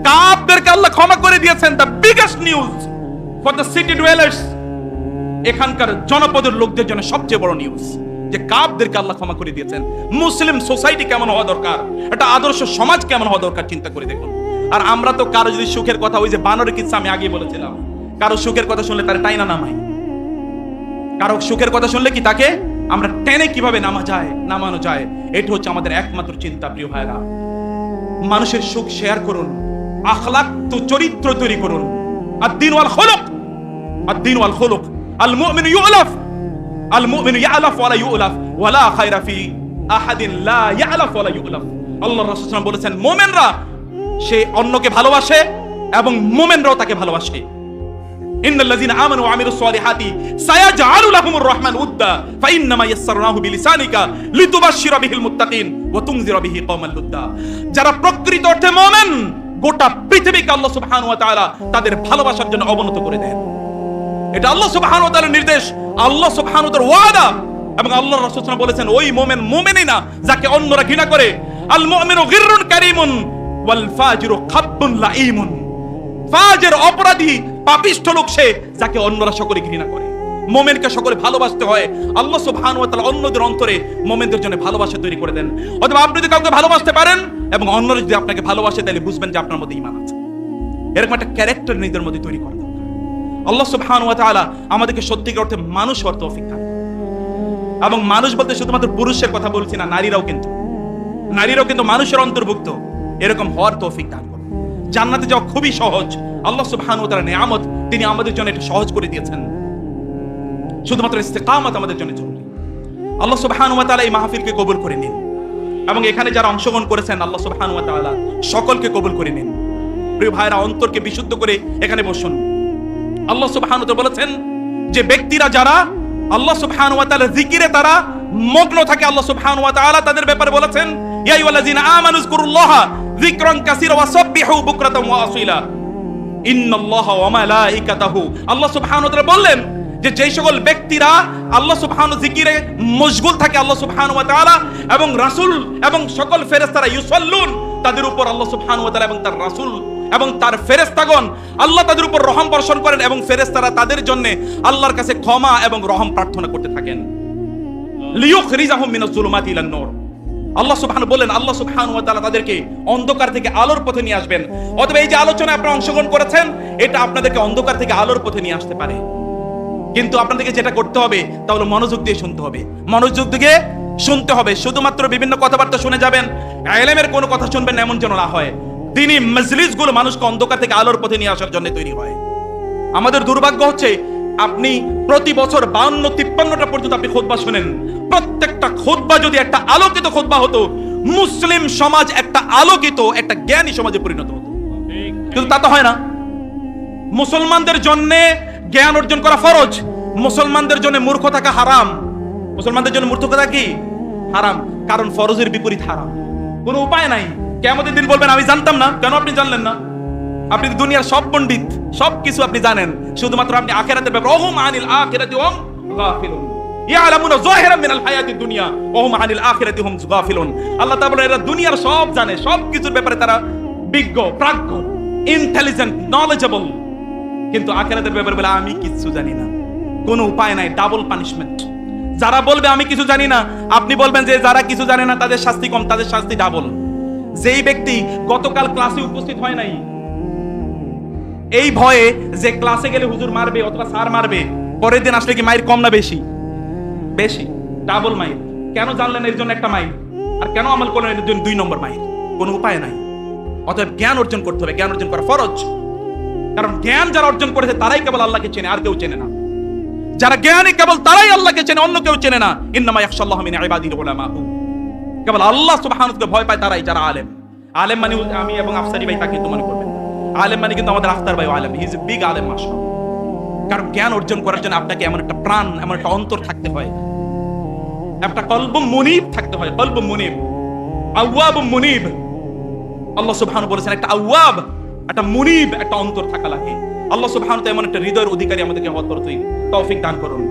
কাবদেরকে আল্লাহ ক্ষমা করে দিয়েছেন। The biggest news for the city dwellers, এখানকার জনপদের লোকদের জন্য সবচেয়ে বড় নিউজ যে কাবদেরকে আল্লাহ ক্ষমা করে দিয়েছেন। মুসলিম সোসাইটি কেমন হওয়া দরকার, একটা আদর্শ সমাজ কেমন হওয়া দরকার, চিন্তা করে দেখুন। আর আমরা তো কারো যদি সুখের কথা, ওই যে বানরের কিচ্ছা আমি আগে বলেছিলাম, কারো সুখের কথা শুনলে তার টাইনা নামাই। কারো সুখের কথা শুনলে কি তাকে আমরা টেনে কিভাবে নামানো যায়, এটা হচ্ছে আমাদের একমাত্র চিন্তা। প্রিয় ভাইরা, মানুষের সুখ শেয়ার করুন, আখলাক তো চরিত্র তৈরি করুন। আদ-দীন ওয়াল খুলুক, আদ-দীন ওয়াল খুলুক, আল মুমিনু ইউলাফ, আল মুমিনু ইয়ালাফ ওয়া লা ইউলাফ ওয়া লা খায়রা ফি আহাদিন লা ইয়ালাফ ওয়া লা ইউলাফ। আল্লাহর রাসূল সাল্লাল্লাহু আলাইহি ওয়াসাল্লাম বলেছেন, মুমিনরা সে অন্যকে ভালোবাসে এবং মুমিনরাও তাকে ভালোবাসে। ইন্নাল্লাযীনা আমানু ওয়া আমিলুস সালিহাতি সায়াজআলু লাহুমুর রাহমান উদ্দা ফাইন্নামা ইয়াসসারনাহু বিলিসানিকা লিতুবাশশিরা বিহিল মুত্তাকিন ওয়া তুনযিরা বিহি কওমান লুদ্দা। যারা প্রকৃত অর্থে মুমিন, গোটা পৃথিবীকে আল্লাহ সুবহানাহু ওয়া তাআলা তাদের ভালোবাসার জন্য অবনত করে দেন। এটা আল্লাহ সুবহানাহু ওয়া তাআলার নির্দেশ, আল্লাহ সুবহানাহু ওয়া তাআলার ওয়াদা। এবং আল্লাহর রাসূল সাল্লাল্লাহু আলাইহি ওয়াসাল্লাম বলেছেন, ওই মুমিন মুমিনই না যাকে অন্যরা ঘৃণা করে। আল মুমিনু গিররুন কারীমুন ওয়াল ফাজিরু খাব্বুন লাঈমুন। ফাজির অপরাধী পাপিষ্ঠ লোক সে যাকে অন্যরা সকলে ঘৃণা করে। মুমিনকে সকলে ভালোবাসতে হয়। আল্লাহ সুবহানাহু ওয়া তাআলা অন্যদের অন্তরে মুমিনদের জন্য ভালোবাসা তৈরি করে দেন। অথবা আপনি যদি কাউকে ভালোবাসতে পারেন এবং অন্যরা যদি আপনাকে ভালোবাসে, তাহলে বুঝবেন যে আপনার মধ্যে ঈমান আছে। এরকম একটা ক্যারেক্টার নিজেদের মধ্যে তৈরি করা দরকার। আল্লাহ সুবহানাহু ওয়া তাআলা আমাদেরকে সত্যিকার অর্থে মানুষ হওয়ার তৌফিক দান করুন। এবং মানুষ বলতে শুধুমাত্র পুরুষের কথা বলছি না, নারীরাও কিন্তু মানুষের অন্তর্ভুক্ত। এরকম হওয়ার তৌফিক দান করুন। জান্নাতে যাওয়া খুবই সহজ। আল্লাহ সুবহানাহু ওয়া তাআলার নিয়ামত, তিনি আমাদের জন্য এটা সহজ করে দিয়েছেন। শুধুমাত্র ইস্তেকামত আমাদের জন্য জরুরি। আল্লাহ সুবহানাহু ওয়া তাআলা এই মাহফিলকে কবুল করে নিন এবং এখানে যারা অংশগ্রহণ করেছেন, আল্লাহ সুবহানাহু ওয়া তাআলা সকলকে কবুল করে নিন। প্রিয় ভাইরা, অন্তরকে বিশুদ্ধ করে এখানে বসুন। আল্লাহ সুবহানাহু ওয়া তাআলা বলেছেন যে ব্যক্তিরা যারা আল্লাহ সুবহানাহু ওয়া তাআলার জিকিরে তারা মগ্ন থাকে, আল্লাহ সুবহানাহু ওয়া তাআলা তাদের ব্যাপারে বলেছেন, ইয়া আইয়ুহাল্লাযীনা আমানু যকুরুল্লাহা যিকরান কাসীরা ওয়াসাব্বিহু বুকরাতাম ওয়া আসীলা ইন্নাল্লাহা ওয়া মালাইকাতাহু। আল্লাহ সুবহানাহু ওয়া তাআলা বললেন যে যেই সকল ব্যক্তিরা আল্লাহ সুবহানাহু জিকিরে মশগুল থাকে, আল্লাহ সুবহানাহু ওয়া তাআলা এবং রাসূল এবং সকল ফেরেশতারা ইউসাল্লুন, তাদের উপর আল্লাহ সুবহানাহু ওয়া তাআলা এবং তার রাসূল এবং তার ফেরেশতাগণ আল্লাহ তাদের উপর রহম বর্ষণ করেন এবং ফেরেশতারা তাদের জন্য আল্লাহর কাছে ক্ষমা এবং রহম প্রার্থনা করতে থাকেন। লিয়ুখরিজাহুম মিনাজ যুলুমাতি ইলান নূর। আল্লাহ সুবহানাহু বলেন, আল্লাহ সুবহানাহু ওয়া তাআলা তাদেরকে অন্ধকার থেকে আলোর পথে নিয়ে আসবেন। অতএব এই যে আলোচনায় আপনারা অংশগ্রহণ করেছেন, এটা আপনাদেরকে অন্ধকার থেকে আলোর পথে নিয়ে আসতে পারে। কিন্তু আপনাদেরকে যেটা করতে হবে তা হলো মনোযোগ দিয়ে শুনতে হবে, মনোযোগ দিয়ে শুনতে হবে। শুধুমাত্র বিভিন্ন কথাবার্তা শুনে যাবেন, ইলমের কোনো কথা শুনবেন না, এমন যেন না হয়। দ্বীনি মজলিসগুলো মানুষকে অন্ধকার থেকে আলোর পথে নিয়ে আসার জন্য তৈরি হয়। আমাদের দুর্ভাগ্য হচ্ছে আপনি প্রতি বছর 52-53টা পর্যন্ত আপনি খুতবা শুনেন। প্রত্যেকটা খুতবা যদি একটা আলোকিত খুতবা হতো, মুসলিম সমাজ একটা আলোকিত, একটা জ্ঞানী সমাজে পরিণত হতো। কিন্তু তা তো হয় না। মুসলমানদের জন্য জ্ঞান অর্জন করা ফরজ, মুসলমানদের জন্য মূর্খ থাকা হারাম। মুসলমানদের জন্য মূর্খ থাকা কি হারাম, কারণ ফরজের বিপরীত হারাম। কোনো উপায় নাই। কিয়ামতের দিন বলবেন আমি জানতাম না। কেন আপনি জানলেন না? আপনি দুনিয়ার সব পণ্ডিত, সব কিছু আপনি জানেন, শুধুমাত্র আপনি আখিরাতের ব্যাপারে ওহুম আনিল আখিরাতি হুম গাফিলুন ইয়ালামুনা যাহিরাম মিনাল হায়াতিদ দুনিয়া ওহুম আনিল আখিরাতি হুম গাফিলুন। আল্লাহ তাআলা বলেন এরা দুনিয়ার সব জানে, সব কিছুর ব্যাপারে তারা বিজ্ঞ, প্রাজ্ঞ, ইন্টেলিজেন্ট, নলেজেবল, কিন্তু আখিরাতের ব্যাপারে বলে আমি কিছু জানি না। কোনো উপায় নাই, ডাবল পানিশমেন্ট। যারা বলবে আমি কিছু জানি না, আপনি বলবেন যে যারা কিছু জানে না তাদের শাস্তি কম, তাদের শাস্তি ডাবল। যেই ব্যক্তি গতকাল ক্লাসে উপস্থিত হয় নাই, এই ভয়ে যে ক্লাসে গেলে হুজুর মারবে অথবা স্যার মারবে, পরের দিন আসলে কি মাইর কম না বেশি? বেশি, ডাবল মাইর। কেন জানলেন এর জন্য একটা মাইর, আর কেন আমল করলেন এর জন্য 2 নম্বর মাইর? কোনো উপায় নাই। অতএব জ্ঞান অর্জন করতে হবে, জ্ঞান অর্জন করা ফরজ। কারণ জ্ঞান যারা অর্জন করেছে তারাই কেবল আল্লাহকে চেনে, আর কেউ চেনে না। যারা জ্ঞানী কেবল তারাই আল্লাহকে চেনে, অন্য কেউ চেনে না। ইন্নামা ইয়াখশাল্লাহু মিন ইবাদিল উলামা, কেবল আল্লাহ সুবহানাহু ওয়া তাআলা ভয় পায় তারাই, যারা আলেম। আলেম মানে আমি এবং আফসারি ভাই তাকে কিন্তু মনে করবেন না। আলেম মানে কিন্তু আমাদের আফতার ভাই আলেম, হি ইজ এ বিগ আলেম মাশাআল্লাহ। কারণ জ্ঞান অর্জন করার জন্য আপনাকে এমন একটা প্রাণ, এমন একটা অন্তর থাকতে হয়, একটা কলবুম মুনিব থাকতে হয়। কলবুম মুনিব, আওয়াবুম মুনিব। আল্লাহ সুবহানাহু বলেছেন একটা আওয়াব, একটা মুনিব, একটা অন্তর থাকা লাগে। আল্লাহ সুবহানাহু এমন একটা হৃদয়ের অধিকারী আমাদেরকে হওয়ার তৌফিক দান করুন।